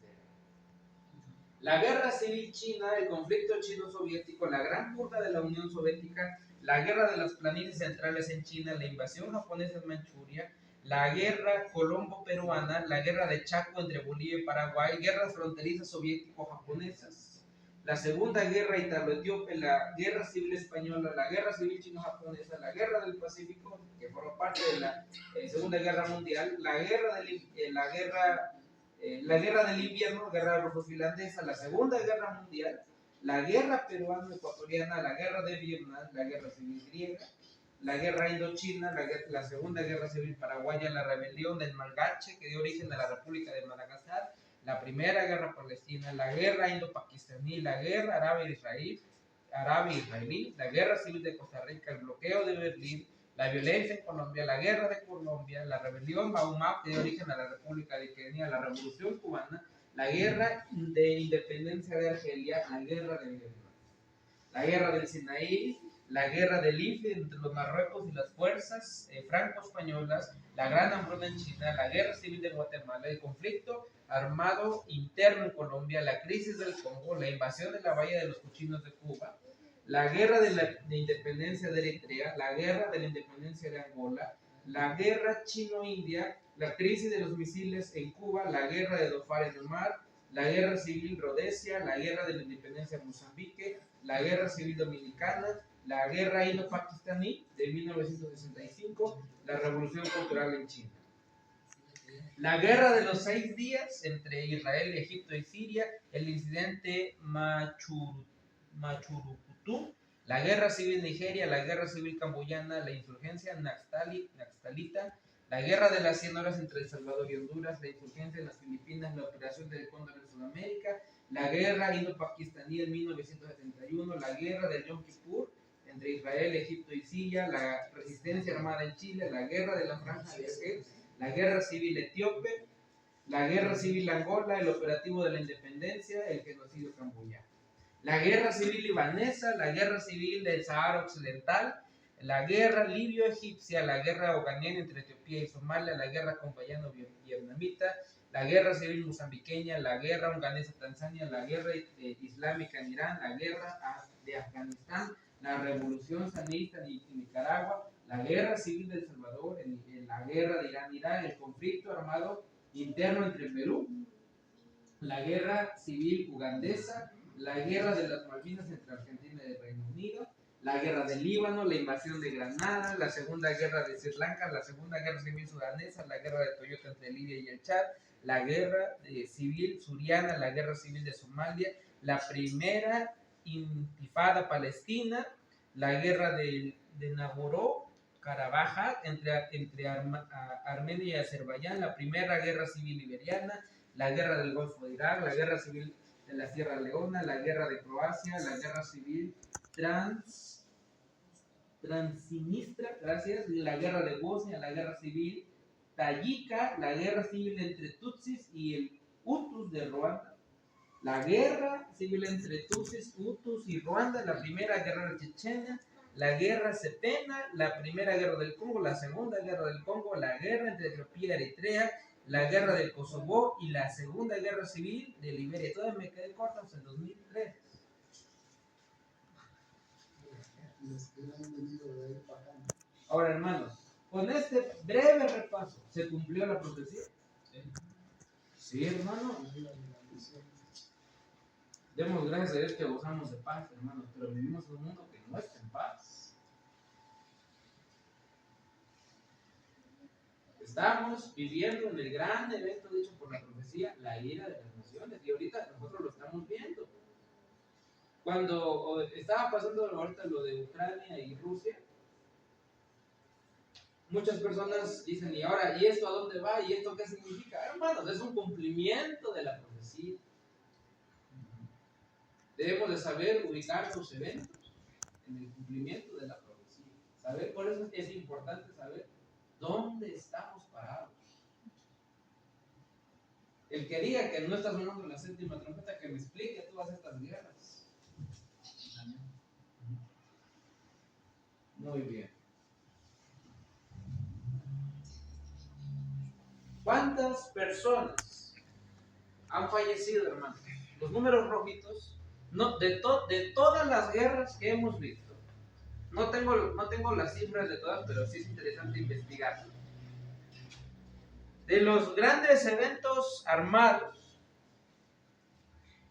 [SPEAKER 1] La guerra civil china, el conflicto chino-soviético, la gran purga de la Unión Soviética, la guerra de las planicies centrales en China, la invasión japonesa en Manchuria, la guerra colombo-peruana, la guerra de Chaco entre Bolivia y Paraguay, guerras fronterizas soviético-japonesas, la segunda guerra italo-etíope, la guerra civil española, la guerra civil chino-japonesa, la guerra del Pacífico, que formó parte de la Segunda Guerra Mundial, la guerra del invierno, guerra ruso-finlandesa, la Segunda Guerra Mundial, la guerra peruano-ecuatoriana, la guerra de Vietnam, la guerra civil griega, la guerra indochina, la Segunda Guerra Civil paraguaya, la rebelión del Malgache que dio origen a la República de Madagascar, la Primera Guerra Palestina, la guerra indo-pakistaní, la guerra árabe-israelí, la guerra civil de Costa Rica, el bloqueo de Berlín, la violencia en Colombia, la guerra de Colombia, la rebelión Mau Mau que dio origen a la República de Kenia, la revolución cubana, la guerra de independencia de Argelia, la guerra de Vietnam. la guerra del Sinaí, la guerra del IFE entre los Marruecos y las fuerzas franco-españolas, la gran hambruna en China, la guerra civil de Guatemala, el conflicto armado interno en Colombia, la crisis del Congo, la invasión de la Bahía de los Cochinos de Cuba, la guerra de independencia de Eritrea, la guerra de la independencia de Angola, la guerra chino-india, la crisis de los misiles en Cuba, la guerra de Dhofar en el mar, la guerra civil Rhodesia, la guerra de la independencia de Mozambique, la guerra civil dominicana, la guerra indo-pakistaní de 1965, la revolución cultural en China. La guerra de los 6 días entre Israel, Egipto y Siria, el incidente Machurucutú, la guerra civil Nigeria, la guerra civil camboyana, la insurgencia naxtalita, la guerra de las 100 horas entre El Salvador y Honduras, la insurgencia en las Filipinas, la operación del Cóndor en Sudamérica, la guerra indo-pakistaní en 1971, la guerra del Yom Kippur entre Israel, Egipto y Siria, la resistencia armada en Chile, la guerra de la Franja de Argel, la guerra civil etíope, la guerra civil Angola, el operativo de la independencia, el genocidio camboyano. La guerra civil libanesa, la guerra civil del Sahara Occidental, la guerra libio-egipcia, la guerra afgana entre Etiopía y Somalia, la guerra compayano-vietnamita, la guerra civil mozambiqueña, la guerra afganesa-Tanzania, la guerra islámica en Irán, la guerra de Afganistán, la revolución sandinista en Nicaragua, la guerra civil de El Salvador, la guerra de Irán-Irak, el conflicto armado interno entre Perú, la guerra civil ugandesa, la guerra de las Malvinas entre Argentina y el Reino Unido, la guerra del Líbano, la invasión de Granada, la segunda guerra de Sri Lanka, la segunda guerra civil sudanesa, la guerra de Toyota entre Libia y el Chad, la guerra civil suriana, la guerra civil de Somalia, la primera intifada palestina, la guerra de Nagorno-Karabaj entre Armenia y Azerbaiyán, la primera guerra civil liberiana, la guerra del Golfo de Irak, la guerra civil de la Sierra Leona, la guerra de Croacia, la guerra civil Transnistria, gracias, la guerra de Bosnia, la guerra civil tayika, la guerra civil entre Tutsis y el Hutus de Ruanda, la guerra civil entre Tutsis, Hutus y Ruanda, la primera guerra de Chechenia, la guerra setena, la primera guerra del Congo, la segunda guerra del Congo, la guerra entre Etiopía y Eritrea, la guerra del Kosovo y la segunda guerra civil de Liberia. Todavía me quedé corto hasta el 2003. Ahora, hermanos, con este breve repaso, ¿se cumplió la profecía? Sí, hermano. Demos gracias a Dios que gozamos de paz, hermanos, pero vivimos en un mundo que no está en paz. Estamos viviendo en el gran evento dicho por la profecía, la ira de las naciones, y ahorita nosotros lo estamos viendo. Cuando estaba pasando ahorita lo de Ucrania y Rusia, muchas personas dicen, ¿y ahora? ¿Y esto a dónde va? ¿Y esto qué significa? Hermanos, es un cumplimiento de la profecía. Debemos de saber ubicar los eventos en el cumplimiento de la profecía. Saber, por eso es importante saber dónde estamos parados. El que diga que no está sonando la séptima trompeta, que me explique todas estas guerras. Muy bien. ¿Cuántas personas han fallecido, hermanos? Los números rojitos, no, de todas las guerras que hemos visto. No tengo las cifras de todas, pero sí es interesante investigarlo. De los grandes eventos armados,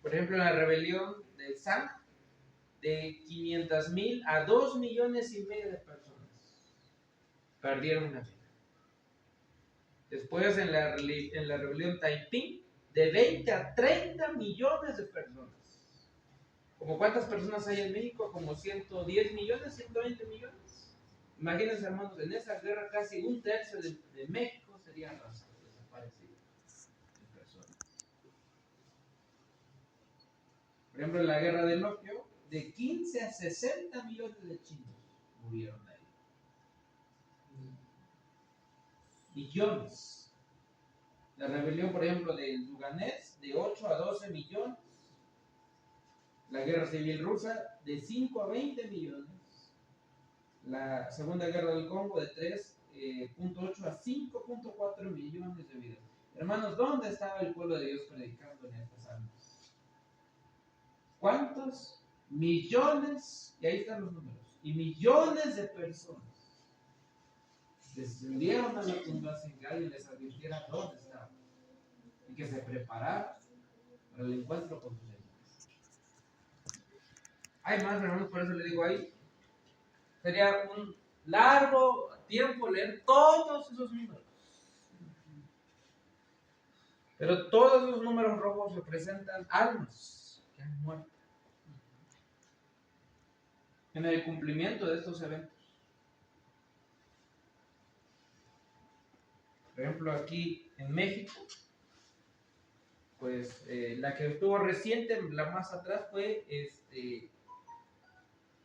[SPEAKER 1] por ejemplo, en la rebelión del SAM, de 500,000 a 2,5 millones de personas perdieron la vida. Después, en la rebelión Taiping, de 20 a 30 millones de personas. ¿Como cuántas personas hay en México? Como 110 millones, 120 millones. Imagínense, hermanos, en esa guerra casi un tercio de México sería arrasado, desaparecido de personas. Por ejemplo, en la guerra del opio, de 15 a 60 millones de chinos murieron ahí. Millones. La rebelión, por ejemplo, del Luganés, de 8 a 12 millones. La guerra civil rusa de 5 a 20 millones. La Segunda Guerra del Congo de 3.8 a 5.4 millones de vidas. Hermanos, ¿dónde estaba el pueblo de Dios predicando en estas almas? ¿Cuántos millones? Y ahí están los números. Y millones de personas descendieron a la tumba sin que alguien les advirtiera dónde estaban y que se prepararan para el encuentro con Dios. Hay más, hermanos, por eso le digo ahí. Sería un largo tiempo leer todos esos números. Pero todos los números rojos representan almas que han muerto en el cumplimiento de estos eventos. Por ejemplo, aquí en México, pues la que estuvo reciente, la más atrás, fue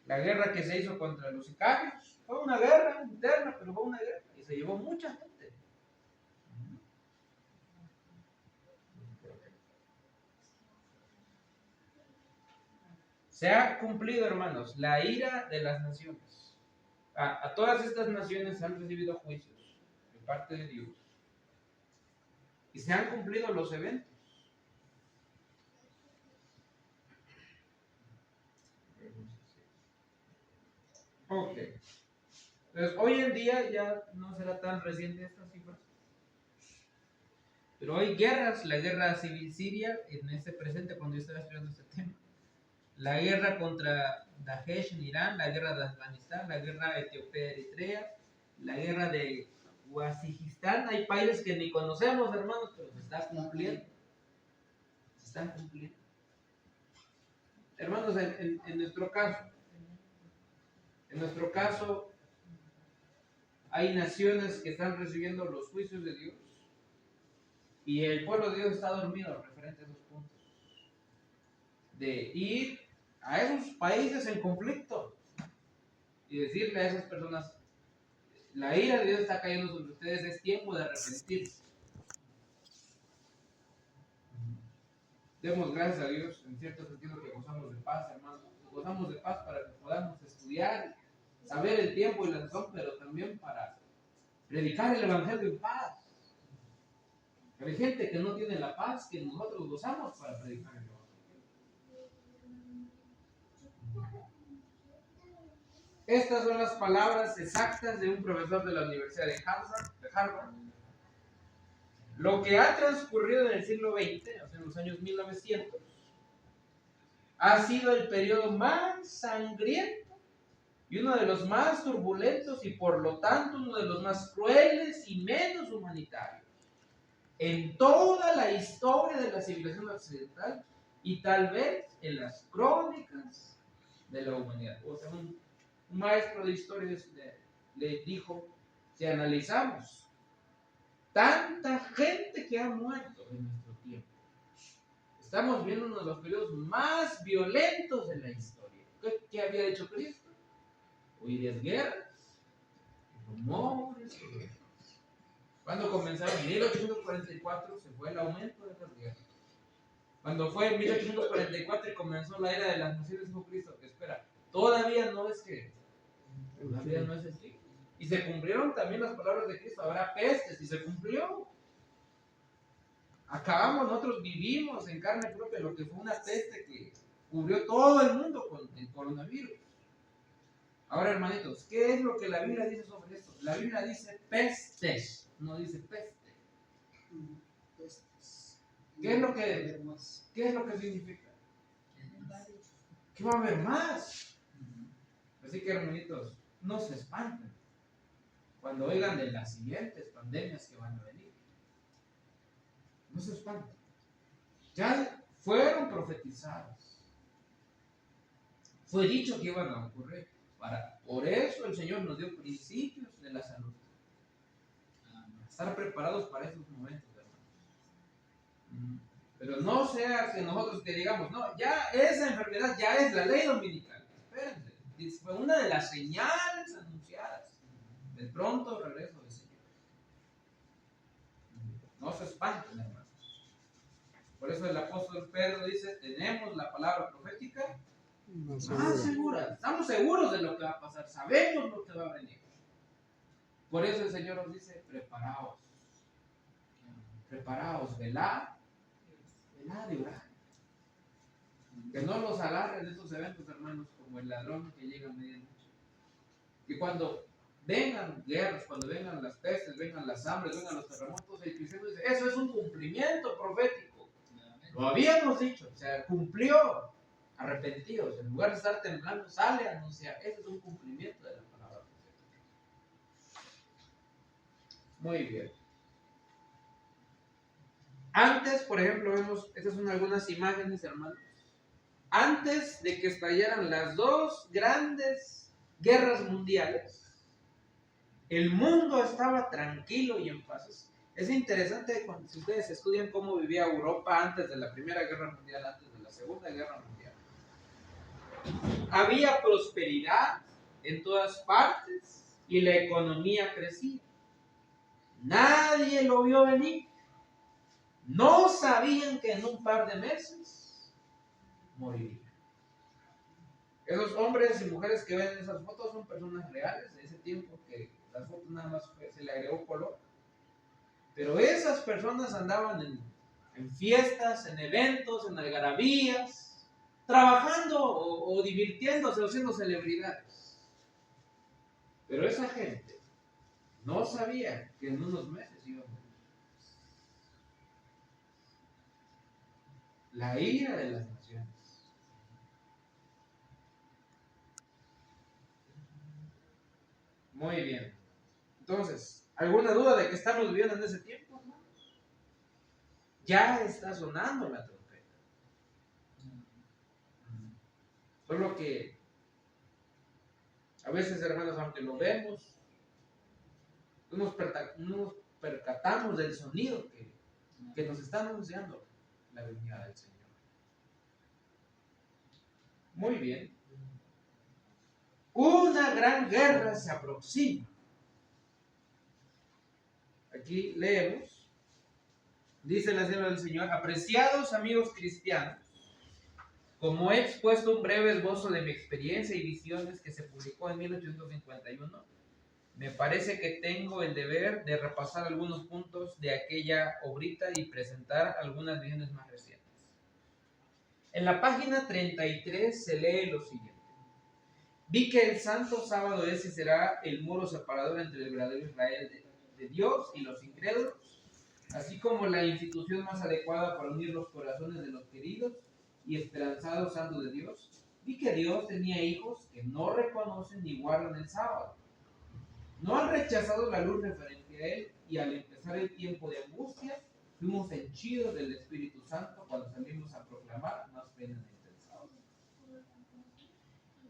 [SPEAKER 1] la guerra que se hizo contra los sicarios. Fue una guerra interna, pero fue una guerra y se llevó mucha gente. Se ha cumplido, hermanos, la ira de las naciones. A todas estas naciones han recibido juicios de parte de Dios. Y se han cumplido los eventos. Ok. Entonces, hoy en día ya no será tan reciente esta cifra. Pero hay guerras, la guerra civil siria, en este presente, cuando yo estaba estudiando este tema. La guerra contra Daesh en Irán, la guerra de Afganistán, la guerra de Etiopía-Eritrea, la guerra de Waziristán. Hay países que ni conocemos, hermanos, pero se están cumpliendo. Se están cumpliendo. Hermanos, en nuestro caso, hay naciones que están recibiendo los juicios de Dios y el pueblo de Dios está dormido referente a esos puntos. De ir a esos países en conflicto y decirle a esas personas: la ira de Dios está cayendo sobre ustedes, es tiempo de arrepentirse. Demos gracias a Dios, en cierto sentido, que gozamos de paz, hermanos. Gozamos de paz para que podamos estudiar, saber el tiempo y la razón, pero también para predicar el evangelio en paz. Pero hay gente que no tiene la paz que nosotros gozamos para predicar el evangelio. Estas son las palabras exactas de un profesor de la Universidad de Harvard. Lo que ha transcurrido en el siglo XX, o sea, en los años 1900, ha sido el periodo más sangriento y uno de los más turbulentos y por lo tanto uno de los más crueles y menos humanitarios en toda la historia de la civilización occidental y tal vez en las crónicas de la humanidad. O sea, un maestro de historia le dijo: si analizamos tanta gente que ha muerto en nuestro tiempo, estamos viendo uno de los periodos más violentos de la historia. ¿Qué había hecho Cristo? Huir guerras, rumores. Cuando comenzaron en 1844 se fue el aumento de las guerras. Cuando fue en 1844 y comenzó la era de las naciones, dijo Cristo: que espera, todavía no es así. Y se cumplieron también las palabras de Cristo: habrá pestes, y se cumplió. Acabamos, nosotros vivimos en carne propia lo que fue una peste que cubrió todo el mundo con el coronavirus. Ahora, hermanitos, ¿qué es lo que la Biblia dice sobre esto? La Biblia dice pestes, no dice peste. ¿Qué es lo que significa? ¿Qué va a haber más? Así que, hermanitos, no se espanten cuando oigan de las siguientes pandemias que van a venir. No se espanten. Ya fueron profetizadas. Fue dicho que iban a ocurrir. Por eso el Señor nos dio principios de la salud. Estar preparados para esos momentos, hermanos. Pero no sea que nosotros que digamos: no, ya esa enfermedad ya es la ley dominical. Espérense, fue una de las señales anunciadas del pronto regreso del Señor. No se espanten, hermanos. Por eso el apóstol Pedro dice, tenemos la palabra profética
[SPEAKER 4] Más
[SPEAKER 1] más
[SPEAKER 4] seguro.
[SPEAKER 1] segura. Estamos seguros de lo que va a pasar. Sabemos lo que va a venir. Por eso el Señor nos dice, preparaos. Preparaos, velad y orad. Que no los agarren estos eventos, hermanos, como el ladrón que llega a medianoche. Que cuando vengan guerras, cuando vengan las pestes, vengan las hambres, vengan los terremotos, el cristiano dice, eso es un cumplimiento profético. Lo habíamos dicho, se cumplió. Arrepentidos, en lugar de estar temblando, sale a anunciar. Ese es un cumplimiento de la palabra profética. Muy bien. Antes, por ejemplo, vemos, estas son algunas imágenes, hermanos. Antes de que estallaran las dos grandes guerras mundiales, el mundo estaba tranquilo y en paz. Es interesante cuando, si ustedes estudian cómo vivía Europa antes de la Primera Guerra Mundial, antes de la Segunda Guerra Mundial. Había prosperidad en todas partes y la economía crecía. Nadie lo vio venir. No sabían que en un par de meses morirían. Esos hombres y mujeres que ven esas fotos son personas reales de ese tiempo, que las fotos nada más se le agregó color. Pero esas personas andaban en fiestas, en eventos, en algarabías, trabajando o divirtiéndose o siendo celebridades. Pero esa gente no sabía que en unos meses iba a morir. La ira de las naciones. Muy bien. Entonces, ¿alguna duda de que estamos viviendo en ese tiempo? ¿No? Ya está sonando la trompeta. Solo que a veces, hermanos, aunque lo vemos, no nos percatamos del sonido que nos está anunciando la venida del Señor. Muy bien. Una gran guerra se aproxima. Aquí leemos, dice la sierva del Señor, apreciados amigos cristianos, como he expuesto un breve esbozo de mi experiencia y visiones que se publicó en 1851, me parece que tengo el deber de repasar algunos puntos de aquella obrita y presentar algunas visiones más recientes. En la página 33 se lee lo siguiente. Vi que el santo sábado ese será el muro separador entre el verdadero Israel de Dios y los incrédulos, así como la institución más adecuada para unir los corazones de los queridos y esperanzados santos de Dios. Vi que Dios tenía hijos que no reconocen ni guardan el sábado. No han rechazado la luz referente a él, y al empezar el tiempo de angustia, fuimos henchidos del Espíritu Santo cuando salimos a proclamar más penas del sábado.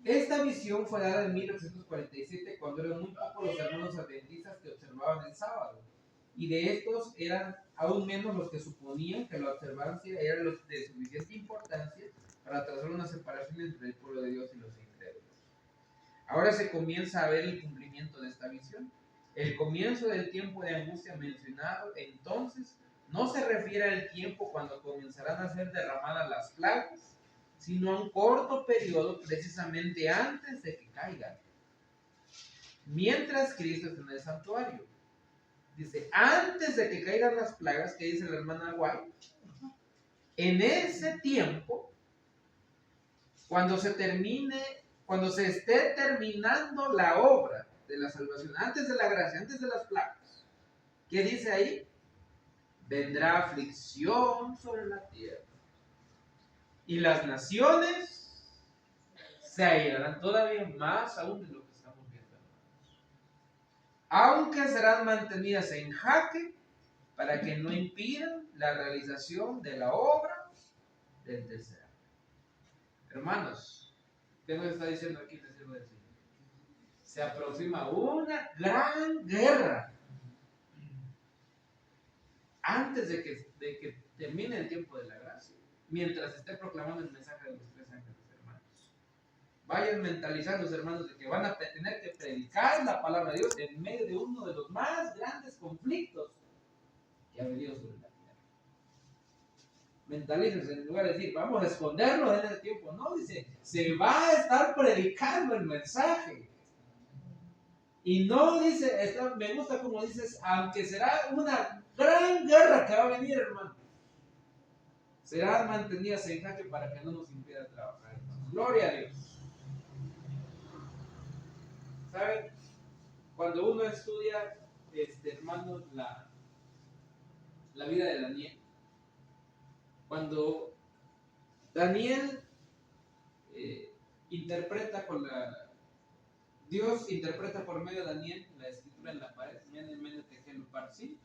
[SPEAKER 1] Esta visión fue dada en 1847, cuando eran muy pocos los hermanos adventistas que observaban el sábado, y de estos eran aún menos los que suponían que la observancia era de suficiente importancia para trazar una separación entre el pueblo de Dios y los incrédulos. Ahora se comienza a ver el cumplimiento de esta visión. El comienzo del tiempo de angustia mencionado entonces no se refiere al tiempo cuando comenzarán a ser derramadas las plagas, sino a un corto periodo precisamente antes de que caigan. Mientras Cristo está en el santuario. Dice, antes de que caigan las plagas, que dice la hermana White, en ese tiempo, cuando se esté terminando la obra de la salvación, antes de la gracia, antes de las plagas, ¿qué dice ahí? Vendrá aflicción sobre la tierra. Y las naciones se airarán todavía más aún de lo que estamos viendo, hermanos. Aunque serán mantenidas en jaque para que no impidan la realización de la obra del tercer año. Hermanos, ¿qué nos está diciendo aquí el siervo del Señor? Se aproxima una gran guerra antes de que termine el tiempo de la gracia, mientras esté proclamando el mensaje de los 3 ángeles, hermanos. Vayan mentalizando, hermanos, de que van a tener que predicar la palabra de Dios en medio de uno de los más grandes conflictos que ha venido sobre la tierra. mentalícense, en lugar de decir, vamos a esconderlo en ese tiempo. No, dice, se va a estar predicando el mensaje. Y no dice, me gusta como dices, aunque será una gran guerra que va a venir, hermano. Serán mantenidas en jaque para que no nos impida trabajar, hermano. Gloria a Dios. ¿Saben? Cuando uno estudia, hermano, la vida de Daniel, cuando Daniel Dios interpreta por medio de Daniel la escritura en la pared, ¿sí?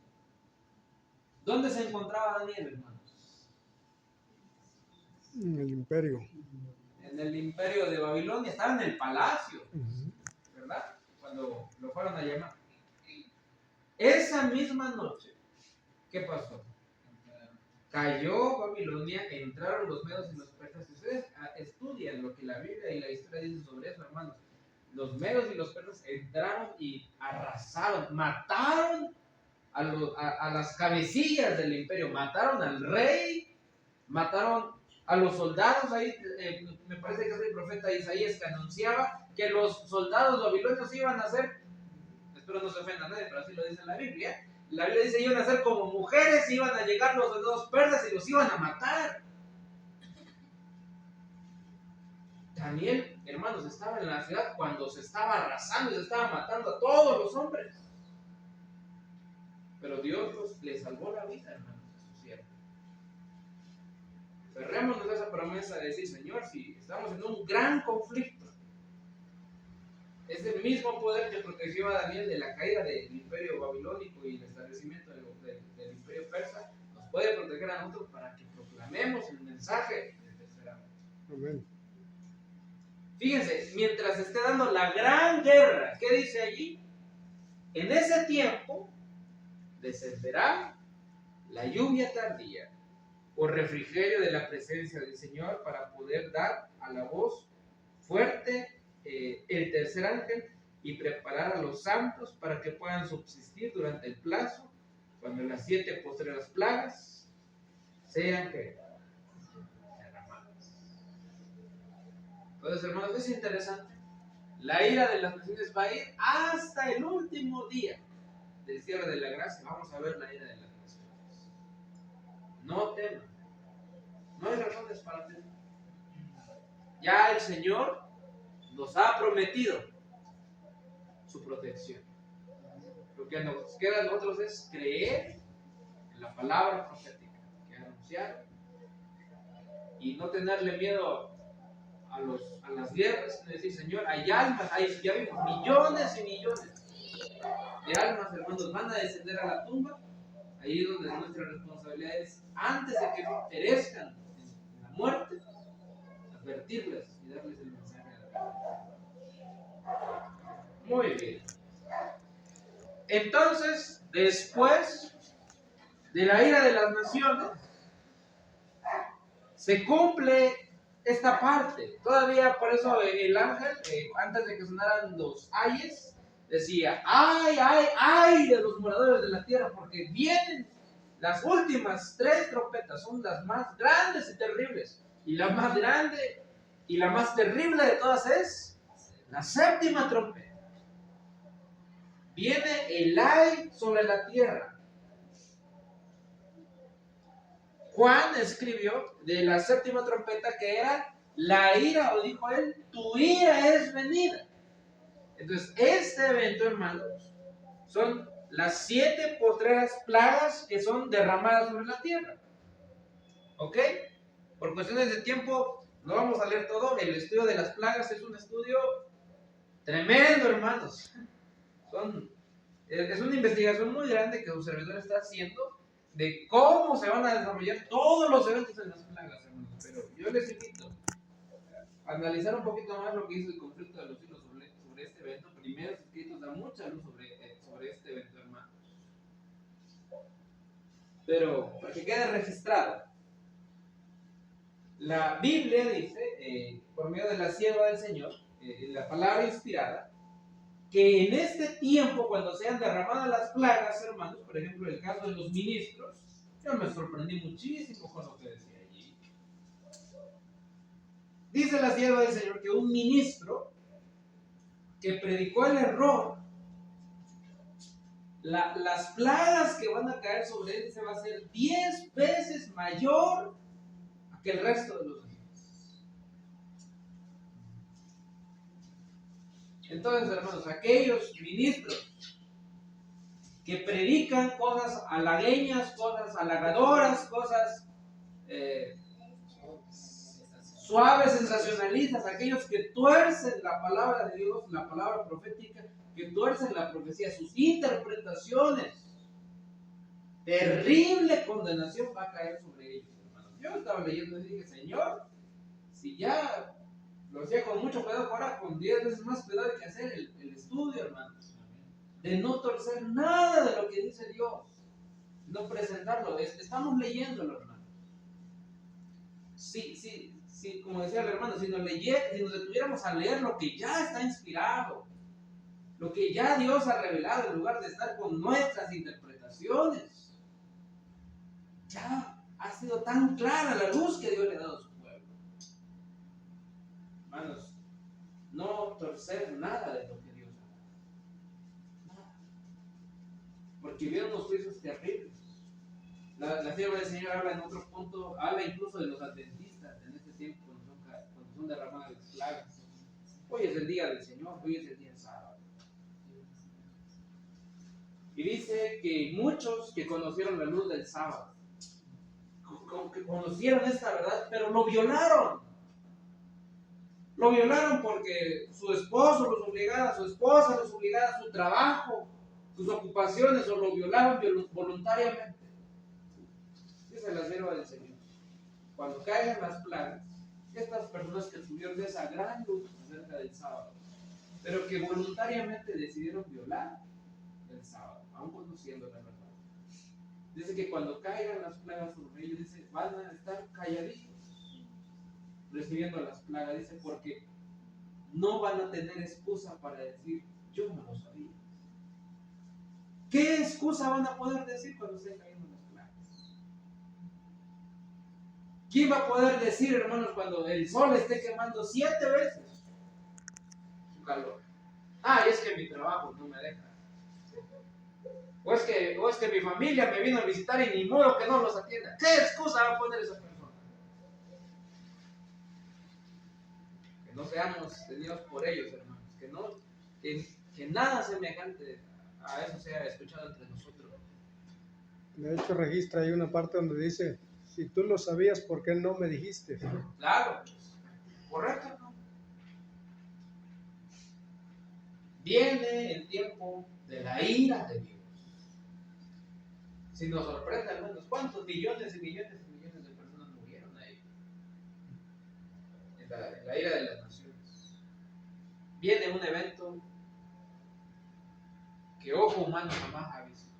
[SPEAKER 1] ¿Dónde se encontraba Daniel, hermanos?
[SPEAKER 4] En el imperio.
[SPEAKER 1] En el imperio de Babilonia, estaba en el palacio, ¿verdad? Cuando lo fueron a llamar. Esa misma noche, ¿qué pasó? Cayó Babilonia, entraron los medos y los persas. Si ustedes estudian lo que la Biblia y la historia dicen sobre eso, hermanos, los medos y los persas entraron y arrasaron, mataron a las cabecillas del imperio, mataron al rey, mataron a los soldados. Ahí me parece que es el profeta Isaías que anunciaba que los soldados babilonios iban a ser, espero no se ofenda a nadie, pero así lo dice la Biblia. La Biblia dice, iban a ser como mujeres, iban a llegar los soldados persas y los iban a matar. Daniel, hermanos, estaba en la ciudad cuando se estaba arrasando y se estaba matando a todos los hombres. Pero Dios le salvó la vida, hermanos, a su siervo. Cerrémonos de esa promesa de decir, Señor, si estamos en un gran conflicto, es el mismo poder que protegió a Daniel de la caída del imperio babilónico y el establecimiento del imperio persa, nos puede proteger a nosotros para que proclamemos el mensaje del tercer amor.
[SPEAKER 4] Amén.
[SPEAKER 1] Fíjense, mientras esté dando la gran guerra, ¿qué dice allí? En ese tiempo descenderá la lluvia tardía o refrigerio de la presencia del Señor para poder dar a la voz fuerte el tercer ángel y preparar a los santos para que puedan subsistir durante el plazo cuando las 7 postreras plagas sean derramadas. Entonces, hermanos, es interesante. La ira de las naciones va a ir hasta el último día del cierre de la gracia. Vamos a ver la ira de las naciones. No teman. No hay razones para temer. Ya el Señor nos ha prometido su protección. Lo que nos queda a nosotros es creer en la palabra profética que anunciaron y no tenerle miedo a las guerras, sino decir, Señor, hay almas, ya vimos millones y millones de almas, hermanos, van a descender a la tumba. Ahí es donde nuestra responsabilidad es, antes de que perezcan en la muerte, advertirles y darles el mensaje de la verdad. Muy bien. Entonces, después de la ira de las naciones, se cumple esta parte. Todavía por eso el ángel, antes de que sonaran los ayes, decía, ay, ay, ay de los moradores de la tierra, porque vienen las últimas 3 trompetas, son las más grandes y terribles. Y la más grande y la más terrible de todas es la 7ª trompeta. Viene el ay sobre la tierra. Juan escribió de la 7ª trompeta que era la ira, o dijo él, tu ira es venida. Entonces, este evento, hermanos, son las 7 postreras plagas que son derramadas sobre la tierra. ¿Ok? Por cuestiones de tiempo, no vamos a leer todo. El estudio de las plagas es un estudio tremendo, hermanos. Es una investigación muy grande que su servidor está haciendo de cómo se van a desarrollar todos los eventos de las plagas, hermanos. Pero yo les invito a analizar un poquito más lo que hizo el conflicto de los siglos sobre este evento. Primeros escritos da mucha luz sobre este evento, hermanos. Pero para que quede registrado, la Biblia dice, por medio de la sierva del Señor, la palabra inspirada, que en este tiempo, cuando sean derramadas las plagas, hermanos, por ejemplo, el caso de los ministros, Yo me sorprendí muchísimo con lo que decía allí. Dice la sierva del Señor que un ministro que predicó el error, las plagas que van a caer sobre él se va a ser 10 veces mayor que el resto de los demás. Entonces, hermanos, aquellos ministros que predican cosas halagüeñas, cosas halagadoras, cosas suaves, sensacionalistas, aquellos que tuercen la palabra de Dios, la palabra profética, que tuercen la profecía, sus interpretaciones, terrible condenación va a caer sobre ellos, hermanos. Yo estaba leyendo y dije, Señor, si ya lo hacía con mucho cuidado, ahora con 10 veces más cuidado hay que hacer el estudio, hermanos, de no torcer nada de lo que dice Dios, no presentarlo. Estamos leyéndolo, hermanos. Sí, como decía el hermano, si nos detuviéramos a leer lo que ya está inspirado, lo que ya Dios ha revelado, en lugar de estar con nuestras interpretaciones, ya ha sido tan clara la luz que Dios le ha dado a su pueblo. Hermanos, no torcer nada de lo que Dios ha dado. Nada. Porque vienen unos juicios terribles. La sierva del Señor habla en otro punto, habla incluso de los adventistas en este tiempo cuando son derramadas las plagas. Hoy es el día del Señor, hoy es el día sábado. Y dice que muchos que conocieron la luz del sábado, que conocieron esta verdad, pero lo violaron. Lo violaron porque su esposo los obligaba, su esposa los obligaba a su trabajo, sus ocupaciones, o lo violaron voluntariamente. Dice la sierva del Señor, cuando caigan las plagas, estas personas que tuvieron esa gran luz acerca del sábado, pero que voluntariamente decidieron violar el sábado, aún conociendo la verdad. Dice que cuando caigan las plagas sobre ellos, dice, van a estar calladitos, recibiendo las plagas, dice, porque no van a tener excusa para decir, yo no lo sabía. ¿Qué excusa van a poder decir cuando estén cayendo las plagas? ¿Quién va a poder decir, hermanos, cuando el sol esté quemando 7 veces su calor? Ah, es que mi trabajo no me deja. O es que mi familia me vino a visitar y ni modo que no los atienda. ¿Qué excusa va a poner esa persona? Que no seamos tenidos por ellos, hermanos. Que nada semejante a eso sea escuchado entre nosotros.
[SPEAKER 4] De hecho, registra ahí una parte donde dice, si tú lo sabías, ¿por qué no me dijiste?
[SPEAKER 1] Claro, correcto, ¿no? Viene el tiempo de la ira de Dios. Si nos sorprende, hermanos, ¿cuántos millones y millones y millones de personas murieron ahí? En la ira de las naciones. Viene un evento que ojo humano jamás ha visto.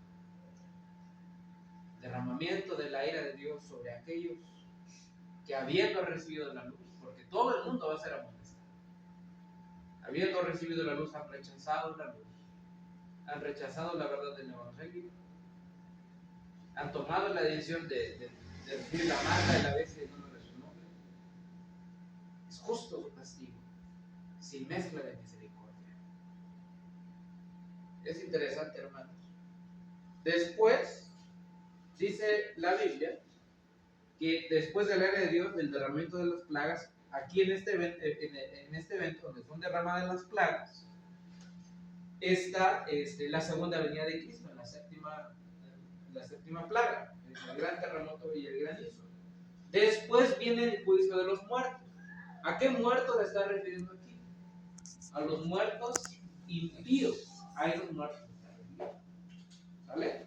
[SPEAKER 1] Derramamiento de la ira de Dios sobre aquellos que habiendo recibido la luz, porque todo el mundo va a ser amonestado, habiendo recibido la luz, han rechazado la luz, han rechazado la verdad del Evangelio, han tomado la decisión de decir la marca de la bestia en honor de su nombre. Es justo su castigo, sin mezcla de misericordia. Es interesante, hermanos. Después, dice la Biblia, que después de la ira de Dios, del derramamiento de las plagas, aquí en este evento donde son derramadas las plagas, está la segunda venida de Cristo, la séptima plaga, el gran terremoto y el granizo. Después viene el juicio de los muertos. ¿A qué muertos se está refiriendo aquí? A los muertos impíos. A esos muertos se está refiriendo. ¿Sale?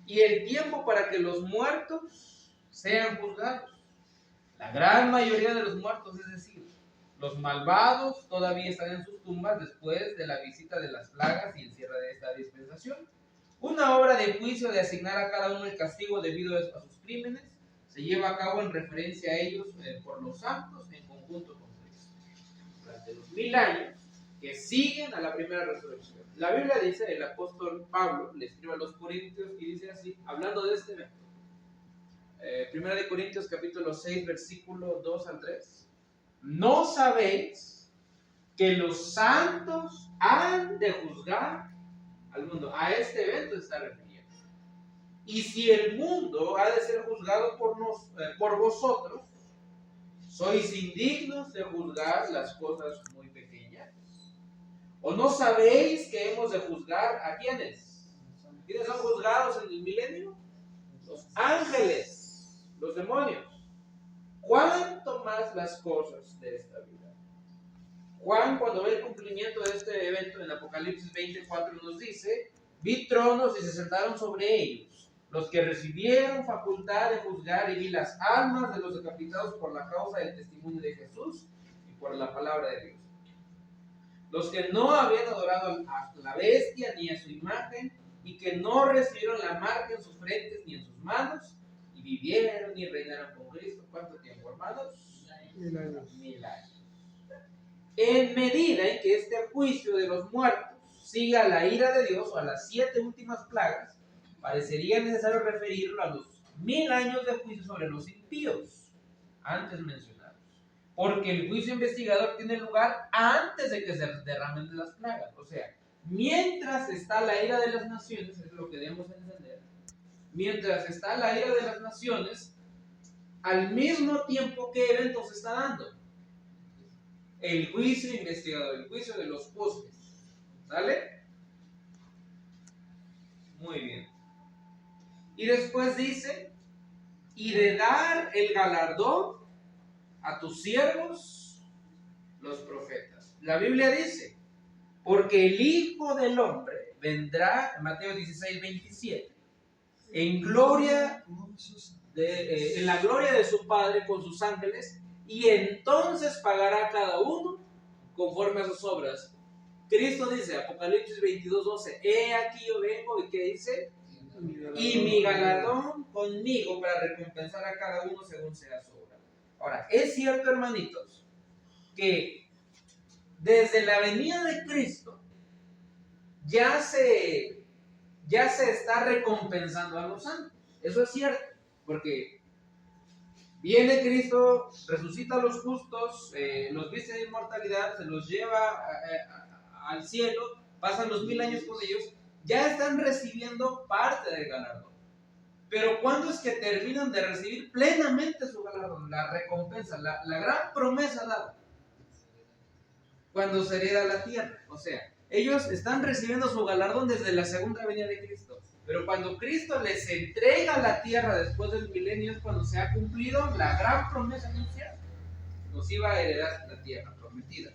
[SPEAKER 1] Y el tiempo para que los muertos sean juzgados. La gran mayoría de los muertos, es decir, los malvados, todavía están en sus tumbas después de la visita de las plagas y el cierre de esta dispensación. Una obra de juicio de asignar a cada uno el castigo debido a sus crímenes se lleva a cabo en referencia a ellos por los santos en conjunto con Cristo. Durante los 1000 años que siguen a la primera resurrección. La Biblia dice, el apóstol Pablo le escribe a los Corintios y dice así, hablando de este evento. Primera de Corintios capítulo 6, versículo 2 al 3. ¿No sabéis que los santos han de juzgar al mundo? A este evento se está refiriendo. Y si el mundo ha de ser juzgado por vosotros, ¿sois indignos de juzgar las cosas muy pequeñas? ¿O no sabéis que hemos de juzgar a quiénes? ¿Quiénes son juzgados en el milenio? Los ángeles, los demonios. ¿Cuánto más las cosas de esta vida? Juan, cuando ve el cumplimiento de este evento en Apocalipsis 24, nos dice: vi tronos y se sentaron sobre ellos, los que recibieron facultad de juzgar, y vi las almas de los decapitados por la causa del testimonio de Jesús y por la palabra de Dios. Los que no habían adorado a la bestia ni a su imagen, y que no recibieron la marca en sus frentes ni en sus manos, y vivieron y reinaron con Cristo. ¿Cuánto tiempo, hermanos?
[SPEAKER 4] 1000 años.
[SPEAKER 1] 1000 años. En medida en que este juicio de los muertos siga la ira de Dios, o a las 7 últimas plagas, parecería necesario referirlo a los 1000 años de juicio sobre los impíos antes mencionados, porque el juicio investigador tiene lugar antes de que se derramen las plagas. O sea, mientras está la ira de las naciones, es lo que debemos entender, mientras está la ira de las naciones, al mismo tiempo, ¿qué evento se está dando? El juicio investigador, el juicio de los justos. ¿Sale? Muy bien. Y después dice: y de dar el galardón a tus siervos, los profetas. La Biblia dice: porque el Hijo del Hombre vendrá, Mateo 16, 27, en gloria en la gloria de su Padre con sus ángeles, y entonces pagará a cada uno conforme a sus obras. Cristo dice, Apocalipsis 22, 12, he aquí yo vengo, y ¿qué dice? Y mi galardón conmigo para recompensar a cada uno según sea su obra. Ahora, es cierto, hermanitos, que desde la venida de Cristo ya se está recompensando a los santos. Eso es cierto, porque viene Cristo, resucita a los justos, los viste de inmortalidad, se los lleva al cielo, pasan los 1000 años con ellos, ya están recibiendo parte del galardón. Pero ¿cuándo es que terminan de recibir plenamente su galardón? La recompensa, la gran promesa dada. Cuando se hereda la tierra. O sea, ellos están recibiendo su galardón desde la segunda venida de Cristo. Pero cuando Cristo les entrega la tierra después del milenio, es cuando se ha cumplido la gran promesa anunciada. Nos iba a heredar la tierra prometida.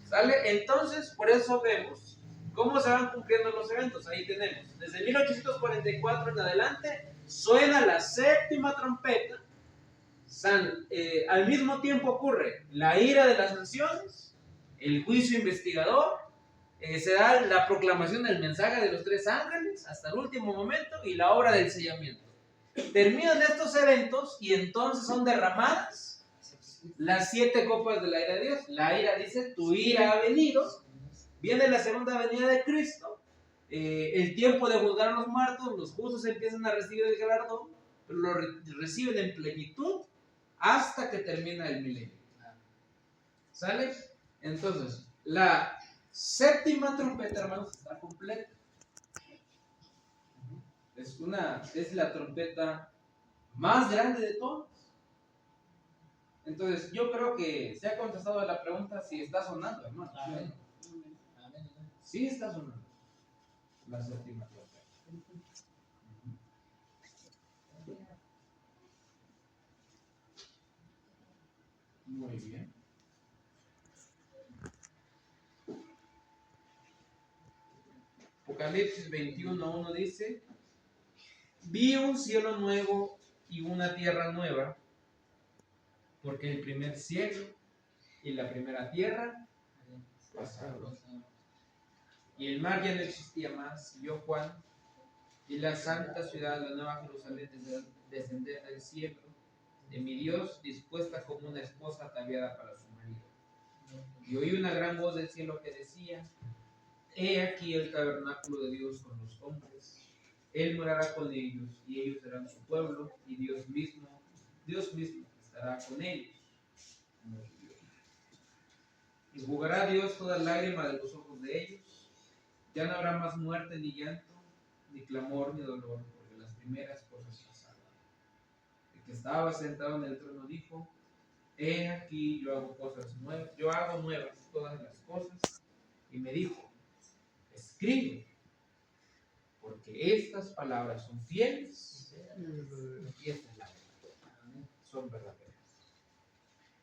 [SPEAKER 1] ¿Sale? Entonces, por eso vemos cómo se van cumpliendo los eventos. Ahí tenemos, desde 1844 en adelante, suena la séptima trompeta. Al mismo tiempo ocurre la ira de las naciones, el juicio investigador, se da la proclamación del mensaje de los 3 ángeles hasta el último momento, y la obra del sellamiento. Terminan estos eventos y entonces son derramadas las 7 copas de la ira de Dios. La ira dice: tu ira ha venido. Viene la segunda venida de Cristo, el tiempo de juzgar a los muertos, los justos empiezan a recibir el galardón, pero lo reciben en plenitud hasta que termina el milenio. ¿Sale? Entonces, la séptima trompeta, hermanos, está completa. Es la trompeta más grande de todas. Entonces, yo creo que se ha contestado a la pregunta si está sonando, hermano.
[SPEAKER 2] Amén.
[SPEAKER 1] Sí está sonando la séptima trompeta. Muy bien. Apocalipsis 21:1 dice: vi un cielo nuevo y una tierra nueva, porque el primer cielo y la primera tierra pasaron, y el mar ya no existía más. Vio Juan, y la santa ciudad, la nueva Jerusalén, descender del cielo de mi Dios, dispuesta como una esposa ataviada para su marido. Y oí una gran voz del cielo que decía: He aquí el tabernáculo de Dios con los hombres. Él morará con ellos, y ellos serán su pueblo, y Dios mismo estará con ellos. Y jugará Dios toda lágrima de los ojos de ellos. Ya no habrá más muerte, ni llanto, ni clamor, ni dolor, porque las primeras cosas pasaron. El que estaba sentado en el trono dijo: He aquí yo hago cosas nuevas, yo hago nuevas todas las cosas. Y me dijo: Escribe, porque estas palabras son fieles y esta es la verdad. Son verdaderas.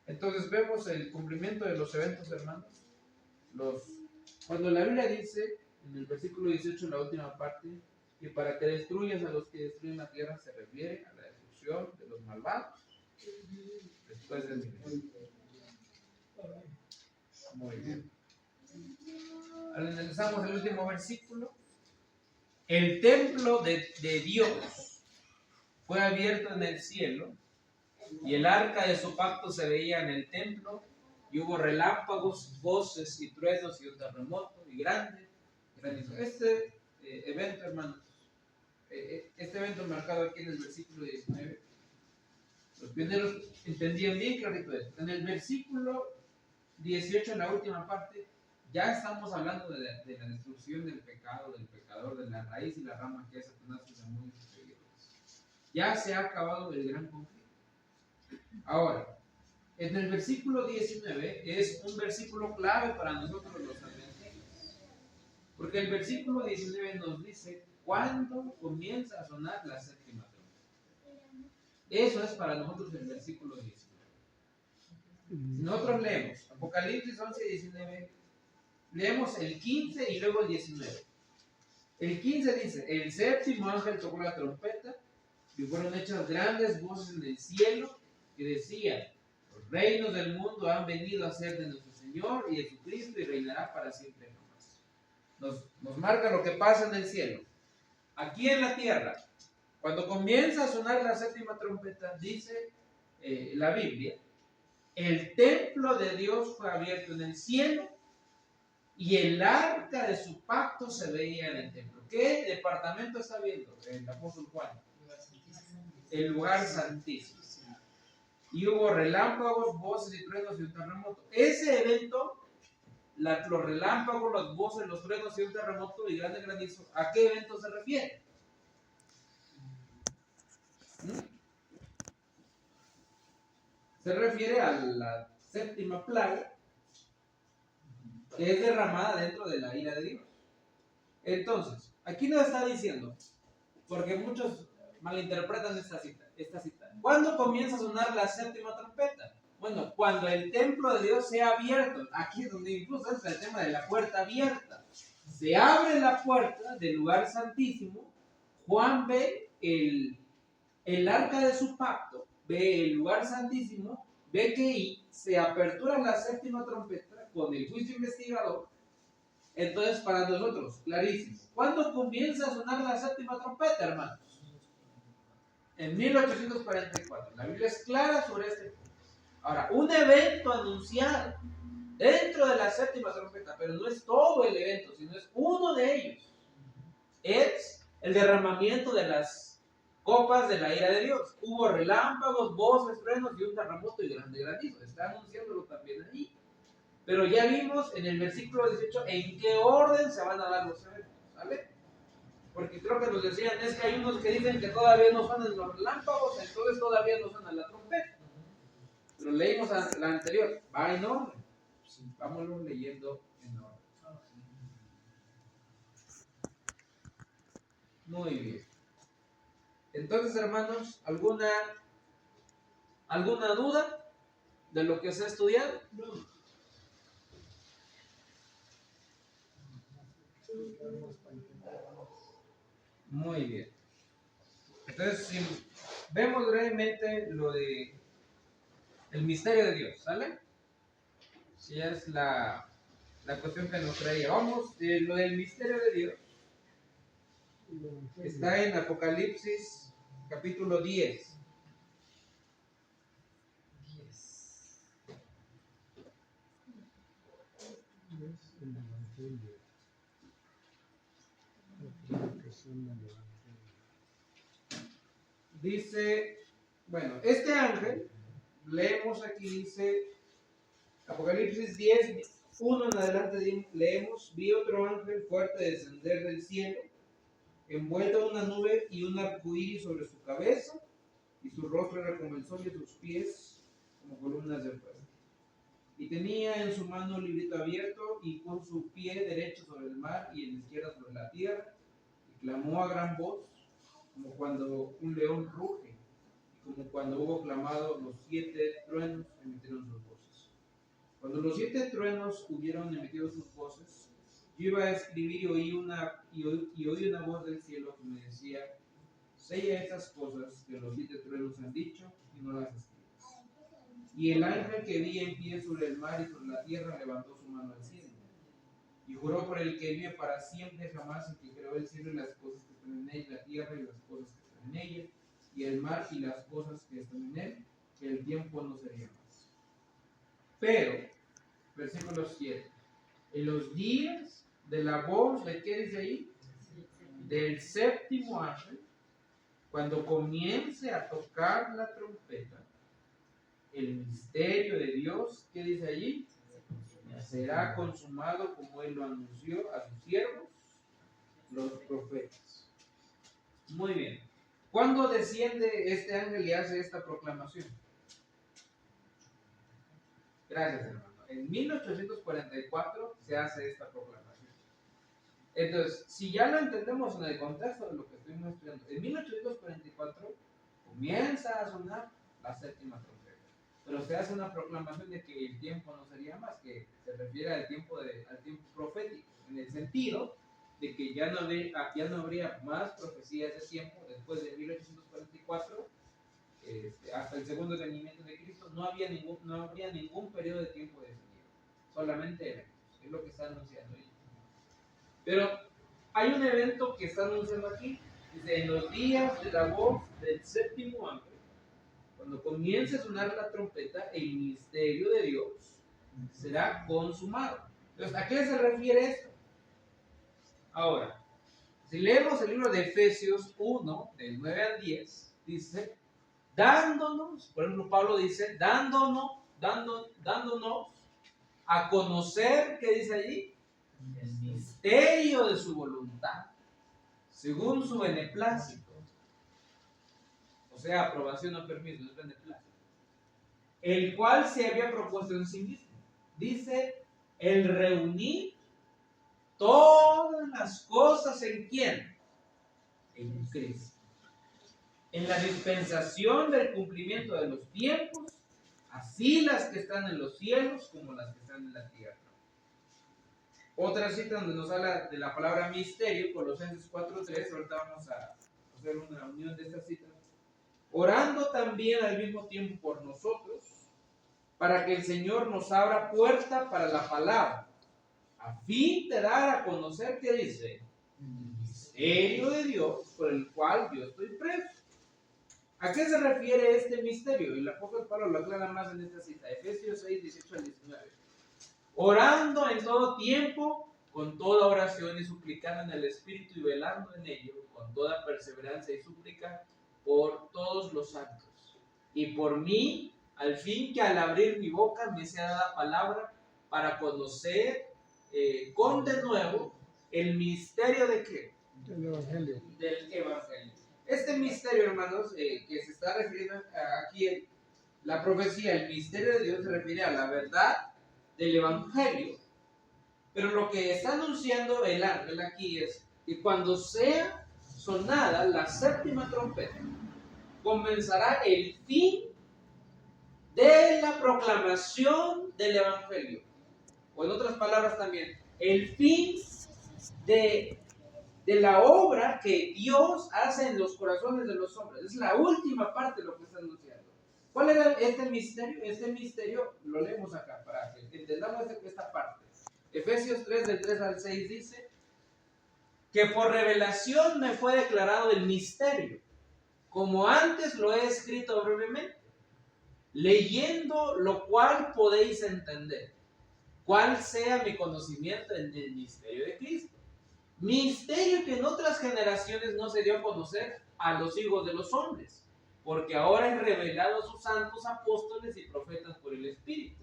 [SPEAKER 1] Entonces vemos el cumplimiento de los eventos, hermanos. Cuando la Biblia dice en el versículo 18, la última parte, que para que destruyas a los que destruyen la tierra, se refiere a la destrucción de los malvados después del milenio. Muy bien. Analizamos el último versículo. El templo de Dios fue abierto en el cielo, y el arca de su pacto se veía en el templo, y hubo relámpagos, voces y truenos y un terremoto y grande granizo. Este evento, hermanos, este evento marcado aquí en el versículo 19, los pioneros entendían bien clarito esto. En el versículo 18, en la última parte, ya estamos hablando de la destrucción del pecado, del pecador, de la raíz y la rama que es Satanás y sus demonios superiores. Ya se ha acabado el gran conflicto. Ahora, en el versículo 19 es un versículo clave para nosotros los adventistas, porque el versículo 19 nos dice cuándo comienza a sonar la séptima trompeta. Eso es para nosotros el versículo 19. Si nosotros leemos Apocalipsis 11 y 19, leemos el 15 y luego el 19. El 15 dice: el séptimo ángel tocó la trompeta, y fueron hechas grandes voces en el cielo que decían: los reinos del mundo han venido a ser de nuestro Señor y de su Cristo, y reinará para siempre jamás. Nos marca lo que pasa en el cielo. Aquí en la tierra, cuando comienza a sonar la séptima trompeta, dice la Biblia, el templo de Dios fue abierto en el cielo, y el arca de su pacto se veía en el templo. ¿Qué departamento está viendo el apóstol Juan? El lugar santísimo. Y hubo relámpagos, voces y truenos y un terremoto. Ese evento, los relámpagos, las voces, los truenos y un terremoto y grande granizo, ¿a qué evento se refiere? Se refiere a la séptima plaga, que es derramada dentro de la ira de Dios. Entonces, aquí nos está diciendo, porque muchos malinterpretan esta cita. ¿Cuándo comienza a sonar la séptima trompeta? Bueno, cuando el templo de Dios sea abierto. Aquí es donde incluso es el tema de la puerta abierta. Se abre la puerta del lugar santísimo. Juan ve el arca de su pacto, ve el lugar santísimo, ve que se apertura la séptima trompeta con el juicio investigador. Entonces, para nosotros, clarísimo. ¿Cuándo comienza a sonar la séptima trompeta, hermanos? En 1844. La Biblia es clara sobre este punto. Ahora, un evento anunciado dentro de la séptima trompeta, pero no es todo el evento, sino es uno de ellos. Es el derramamiento de las copas de la ira de Dios. Hubo relámpagos, voces, truenos y un terremoto y grande granizo. Está anunciándolo también ahí. Pero ya vimos en el versículo 18 en qué orden se van a dar los eventos, ¿vale? Porque creo que nos decían, es que hay unos que dicen que todavía no suenan los relámpagos, entonces todavía no suena la trompeta. Pero leímos la anterior, va en orden. Vámonos leyendo en orden. Muy bien. Entonces, hermanos, ¿alguna duda de lo que se ha estudiado? Muy bien. Entonces, si vemos brevemente lo de el misterio de Dios, ¿sale? Si es la cuestión que nos traía. Vamos, lo del misterio de Dios está en Apocalipsis capítulo 10. Dice, bueno, este ángel, leemos aquí, dice, Apocalipsis 10, 1 en adelante, leemos, vi otro ángel fuerte descender del cielo, envuelto en una nube y un arcoíris sobre su cabeza, y su rostro era como el sol y sus pies como columnas de fuego. Y tenía en su mano un librito abierto, y con su pie derecho sobre el mar y en la izquierda sobre la tierra, y clamó a gran voz, como cuando un león ruge, y como cuando hubo clamado los 7 truenos emitieron sus voces. Cuando los 7 truenos hubieron emitido sus voces, yo iba a escribir y oí una voz del cielo que me decía, sella estas cosas que los 7 truenos han dicho y no las escribas. Y el ángel que vi en pie sobre el mar y sobre la tierra levantó su mano al cielo y juró por el que vive para siempre jamás, el que creó el cielo y las cosas que están en él, la tierra y las cosas que están en ella, y el mar y las cosas que están en él, que el tiempo no sería más. Pero, versículo 7, en los días de la voz, ¿de qué dice ahí? Del séptimo ángel, cuando comience a tocar la trompeta, el misterio de Dios, ¿qué dice allí? Será consumado como él lo anunció a sus siervos, los profetas. Muy bien. ¿Cuándo desciende este ángel y hace esta proclamación? Gracias, hermano. En 1844 se hace esta proclamación. Entonces, si ya lo entendemos en el contexto de lo que estoy estudiando, en 1844 comienza a sonar la séptima trompeta. Pero se hace una proclamación de que el tiempo no sería más, que se refiere al tiempo profético, en el sentido de que ya no habría más profecías de tiempo después de 1844, hasta el segundo venimiento de Cristo, no habría ningún periodo de tiempo definido, solamente eventos, es lo que está anunciando ahí. Pero hay un evento que está anunciando aquí, dice, en los días de la voz del séptimo ángel, cuando comience a sonar la trompeta, el misterio de Dios será consumado. Entonces, ¿a qué se refiere esto? Ahora, si leemos el libro de Efesios 1, del 9 al 10, dice, dándonos, por ejemplo, Pablo dice, dándonos a conocer, ¿qué dice allí? El misterio de su voluntad, según su beneplácito. O sea, aprobación o permiso, es beneplácito. El cual se había propuesto en sí mismo. Dice, el reunir todas las cosas en ¿quién? En Cristo. En la dispensación del cumplimiento de los tiempos, así las que están en los cielos como las que están en la tierra. Otra cita donde nos habla de la palabra misterio, Colosenses 4:3, ahorita vamos a hacer una unión de estas citas. Orando también al mismo tiempo por nosotros, para que el Señor nos abra puerta para la palabra, a fin de dar a conocer, ¿qué dice? El misterio de Dios, por el cual yo estoy preso. ¿A qué se refiere este misterio? Y el apóstol Pablo lo aclara más en esta cita, Efesios 6, 18 al 19. Orando en todo tiempo, con toda oración y suplicando en el Espíritu y velando en ello, con toda perseverancia y súplica, por todos los santos. Y por mí, al fin que al abrir mi boca me sea dada palabra para conocer con de nuevo el misterio de ¿qué?
[SPEAKER 4] Del Evangelio.
[SPEAKER 1] Del Evangelio. Este misterio, hermanos, que se está refiriendo aquí, la profecía, el misterio de Dios se refiere a la verdad del Evangelio. Pero lo que está anunciando el ángel aquí es que cuando sea sonada la séptima trompeta, comenzará el fin de la proclamación del Evangelio. O en otras palabras también, el fin de la obra que Dios hace en los corazones de los hombres. Es la última parte de lo que está anunciando. ¿Cuál era este misterio? Este misterio lo leemos acá para que entendamos esta parte. Efesios 3, del 3 al 6 dice que por revelación me fue declarado el misterio, como antes lo he escrito brevemente, leyendo lo cual podéis entender. ¿Cuál sea mi conocimiento en el misterio de Cristo? Misterio que en otras generaciones no se dio a conocer a los hijos de los hombres, porque ahora es revelado a sus santos apóstoles y profetas por el Espíritu.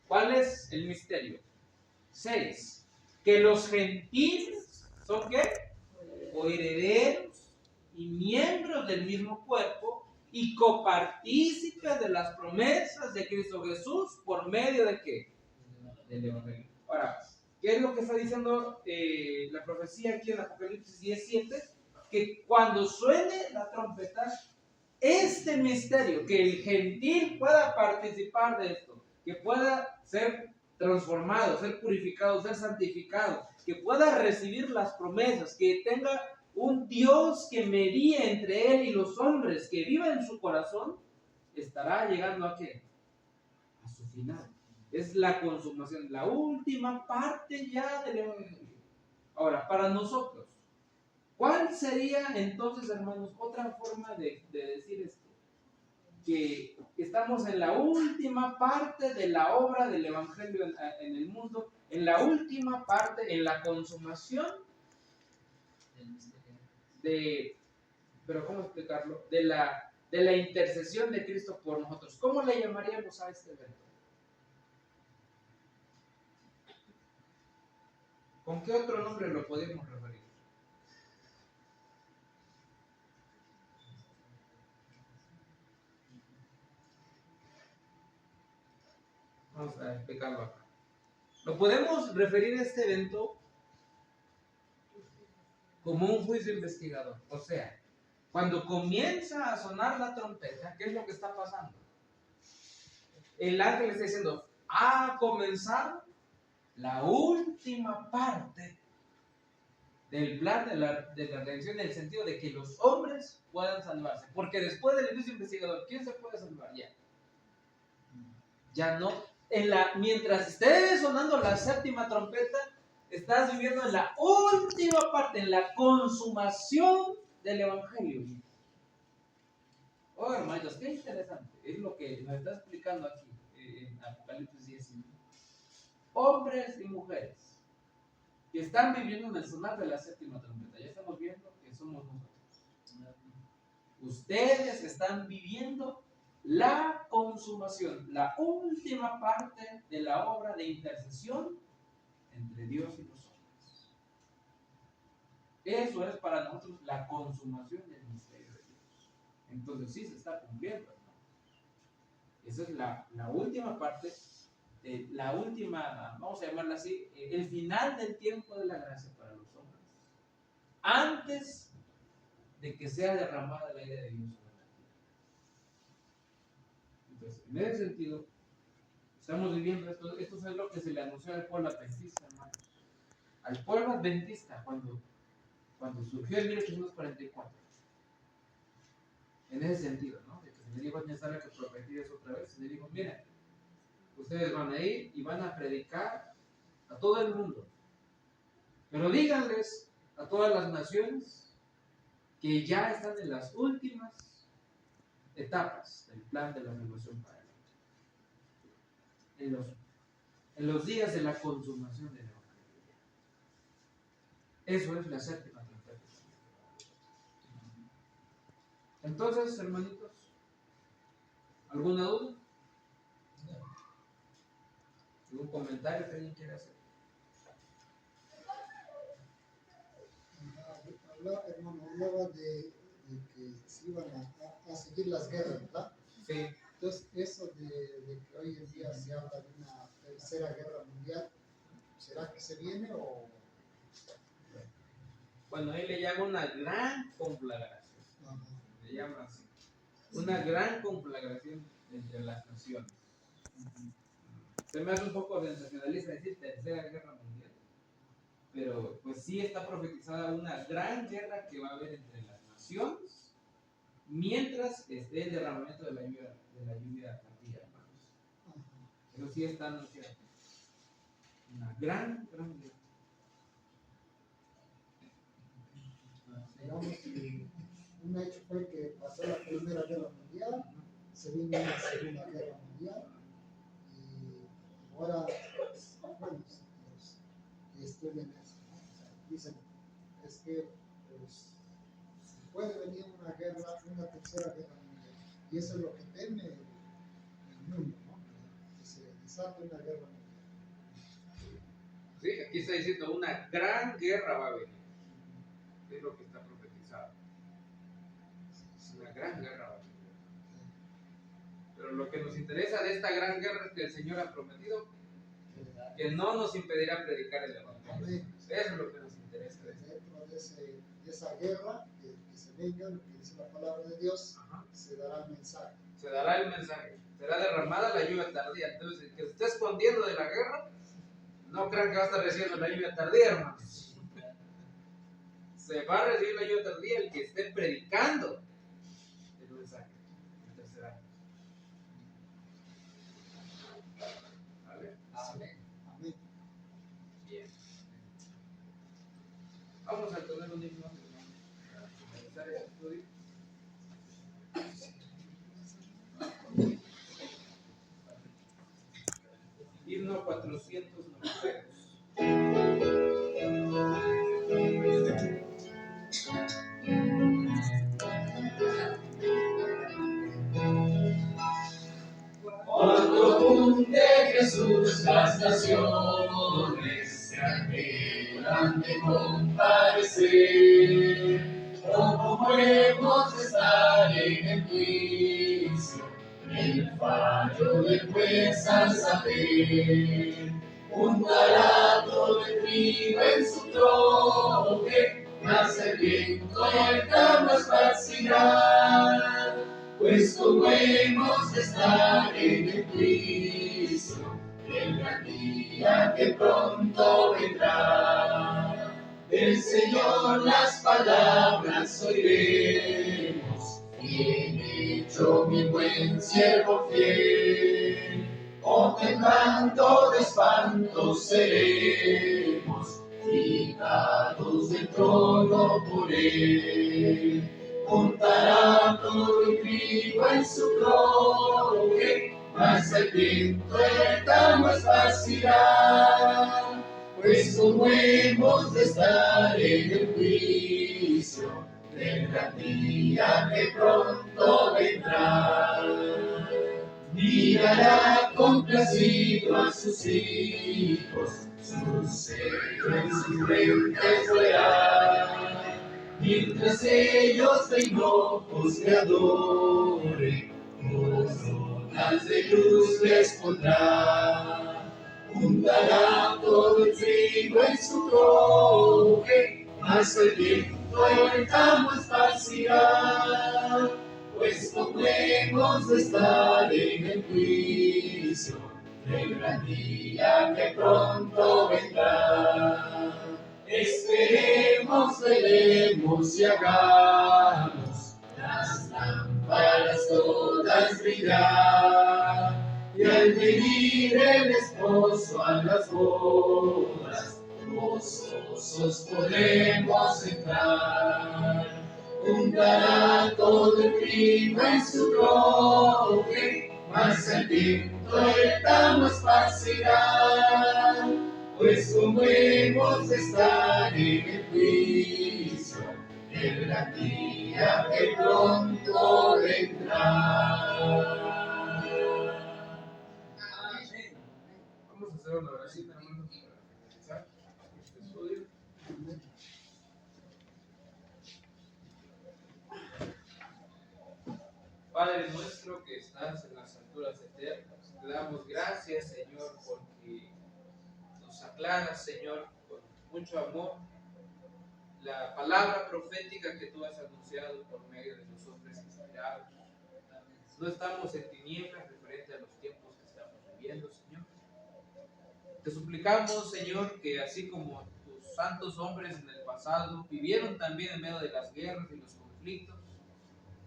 [SPEAKER 1] ¿Cuál es el misterio? 6. Que los gentiles son ¿qué? Coherederos y miembros del mismo cuerpo y copartícipes de las promesas de Cristo Jesús por medio de ¿qué? Del Evangelio. Ahora, ¿qué es lo que está diciendo la profecía aquí en Apocalipsis 17? Que cuando suene la trompeta, este misterio, que el gentil pueda participar de esto, que pueda ser transformado, ser purificado, ser santificado, que pueda recibir las promesas, que tenga un Dios que medie entre él y los hombres, que viva en su corazón, estará llegando ¿a qué? A su final. Es la consumación, la última parte ya del Evangelio. Ahora, para nosotros, ¿cuál sería entonces, hermanos, otra forma de decir esto? Que estamos en la última parte de la obra del Evangelio en el mundo, en la última parte, en la consumación de, pero ¿cómo explicarlo? De la intercesión de Cristo por nosotros. ¿Cómo le llamaríamos a este evento? ¿Con qué otro nombre lo podemos referir? Vamos a explicarlo acá. Lo podemos referir a este evento como un juicio investigador. O sea, cuando comienza a sonar la trompeta, ¿qué es lo que está pasando? El ángel está diciendo, ha comenzado la última parte del plan de la redención, en el sentido de que los hombres puedan salvarse. Porque después del juicio investigador, ¿quién se puede salvar? Ya no. Mientras esté sonando la séptima trompeta, estás viviendo en la última parte, en la consumación del Evangelio. Oh, hermanos, qué interesante. Es lo que nos está explicando aquí en Apocalipsis 19. Hombres y mujeres que están viviendo en el sonar de la séptima trompeta. Ya estamos viendo que somos nosotros. Ustedes están viviendo la consumación, la última parte de la obra de intercesión entre Dios y los hombres. Eso es para nosotros la consumación del misterio de Dios. Entonces sí se está cumpliendo, ¿no? Esa es la última parte, la última, vamos a llamarla así, el final del tiempo de la gracia para los hombres. Antes de que sea derramada la ira de Dios sobre la tierra. Entonces, en ese sentido, estamos viviendo esto es lo que se le anunció al pueblo adventista, hermanos. Al pueblo adventista, cuando surgió en 1844. En ese sentido, ¿no? De que se le dijo a Néstor que profetía eso otra vez, se le dijo, mira, ustedes van a ir y van a predicar a todo el mundo. Pero díganles a todas las naciones que ya están en las últimas etapas del plan de la salvación para el hombre. En los días de la consumación del Evangelio. Eso es la séptima trompeta. Entonces, hermanitos, ¿alguna duda? ¿Algún comentario que alguien quiera hacer?
[SPEAKER 3] Hablaba de que se iban a seguir las guerras, ¿verdad?
[SPEAKER 1] Sí.
[SPEAKER 3] Entonces, eso de que hoy en día se habla de una tercera guerra mundial, ¿será que se viene o...?
[SPEAKER 1] Bueno, él le llama una gran conflagración. Le llama así. Una gran conflagración entre las naciones. Se me hace un poco sensacionalista decir tercera guerra mundial, pero pues sí está profetizada una gran guerra que va a haber entre las naciones mientras esté el derramamiento de la lluvia tardía, hermanos. Eso sí está anunciado. Una gran guerra.
[SPEAKER 3] Digamos que un hecho fue que pasó la Primera Guerra Mundial, se vino una Segunda Guerra Mundial, y Ahora, bueno, los que estudian eso, o sea, dicen, es que pues, puede venir una guerra, una tercera guerra mundial. Y eso es lo que teme el mundo, ¿no? Que se desate una guerra mundial.
[SPEAKER 1] Sí, aquí está diciendo una gran guerra va a venir. Es lo que está profetizado. Una gran guerra va a venir. Pero lo que nos interesa de esta gran guerra es que el Señor ha prometido que no nos impedirá predicar el Evangelio.
[SPEAKER 3] Amén.
[SPEAKER 1] Eso es lo que nos interesa.
[SPEAKER 3] Dentro de esa guerra que se venga, lo que dice la palabra de Dios,
[SPEAKER 1] Ajá.
[SPEAKER 3] se dará el mensaje.
[SPEAKER 1] Se dará el mensaje. Será derramada la lluvia tardía. Entonces, el que se esté escondiendo de la guerra, no crean que va a estar recibiendo la lluvia tardía, hermanos. Se va a recibir la lluvia tardía el que esté predicando el mensaje. El tercer año. ¿Vale?
[SPEAKER 2] Amén.
[SPEAKER 3] Amén.
[SPEAKER 1] Bien. Vamos a tener un himno para finalizar el estudio. Himno 492.
[SPEAKER 5] Cuando funde Jesús las naciones se anhelan de comparecer, como hemos de estar en el juicio, el fallo del juez al saber, juntará todo el trigo en su troje, mas el viento y el campo esparcirá. Pues como hemos de estar en el juicio, el gran día que pronto vendrá, del Señor las palabras oiremos, bien hecho mi buen siervo fiel, contemplando de espanto seremos, quitados del trono por él. Juntará todo el trigo en su troje, mas el viento el campo esparcirá. Pues como hemos de estar en el juicio, del gran día que pronto vendrá, mirará complacido a sus hijos, su sello en sus frentes verá. Mientras ellos de hinojos le adoren, coronas de luz les pondrá. Juntará todo el trigo en su troje, mas el viento el campo esparcirá. Pues como hemos de estar en el juicio, el gran día que pronto vendrá. Esperemos, velemos y hagamos las lámparas todas brillar. Y al venir el esposo a las bodas, gozosos podremos entrar. Juntará todo el trigo en su troje, mas el viento el campo esparcirá. Pues como hemos de estar en el juicio, el gran día que pronto vendrá.
[SPEAKER 1] Vamos a hacer una oración, hermanos, para finalizar este estudio. Padre nuestro que estás en las alturas eternas, te damos gracias, Señor, porque nos aclaras, Señor, con mucho amor la palabra profética que tú has anunciado por medio de los hombres inspirados. No estamos en tinieblas referente a los tiempos que estamos viviendo, Señor. Te suplicamos, Señor, que así como tus santos hombres en el pasado vivieron también en medio de las guerras y los conflictos,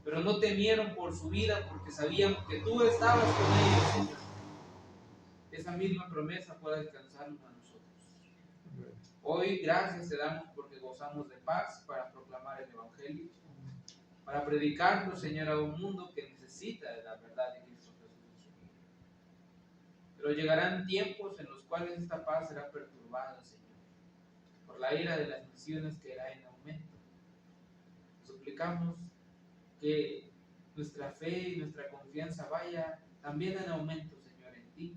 [SPEAKER 1] pero no temieron por su vida porque sabían que tú estabas con ellos, Señor. Esa misma promesa puede alcanzarnos a nosotros. Hoy gracias te damos porque gozamos de paz para proclamar el Evangelio, para predicarlo, Señor, a un mundo que necesita de la verdad de Cristo Jesús. Pero llegarán tiempos en los cuales esta paz será perturbada, Señor, por la ira de las naciones que irá en aumento. Suplicamos que nuestra fe y nuestra confianza vaya también en aumento, Señor, en ti.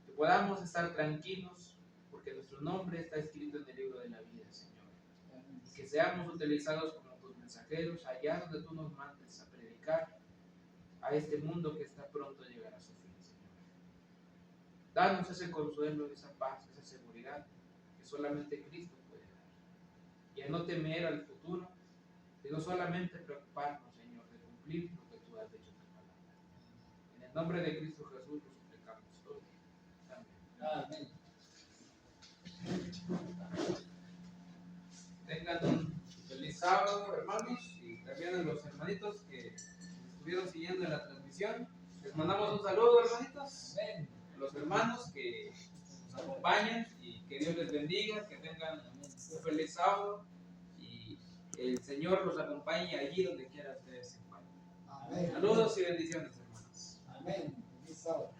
[SPEAKER 1] Que podamos estar tranquilos porque nuestro nombre está escrito en el libro de la vida, Señor. Y que seamos utilizados como tus mensajeros allá donde tú nos mandes a predicar a este mundo que está pronto a llegar a su fin, Señor. Danos ese consuelo, esa paz, esa seguridad que solamente Cristo puede dar. Y a no temer al futuro, sino solamente preocuparnos, Señor, de cumplir lo que tú has dicho en tu palabra. En el nombre de Cristo Jesús lo suplicamos todo. Amén. Tengan un feliz sábado, hermanos, y también a los hermanitos que estuvieron siguiendo la transmisión. Les mandamos un saludo, hermanitos.
[SPEAKER 2] Amén.
[SPEAKER 1] A los hermanos que nos acompañan y que Dios les bendiga, que tengan un feliz sábado y el Señor los acompañe allí donde quiera ustedes se encuentren.
[SPEAKER 3] Amén.
[SPEAKER 1] Saludos y bendiciones, hermanos.
[SPEAKER 3] Amén. Feliz sábado.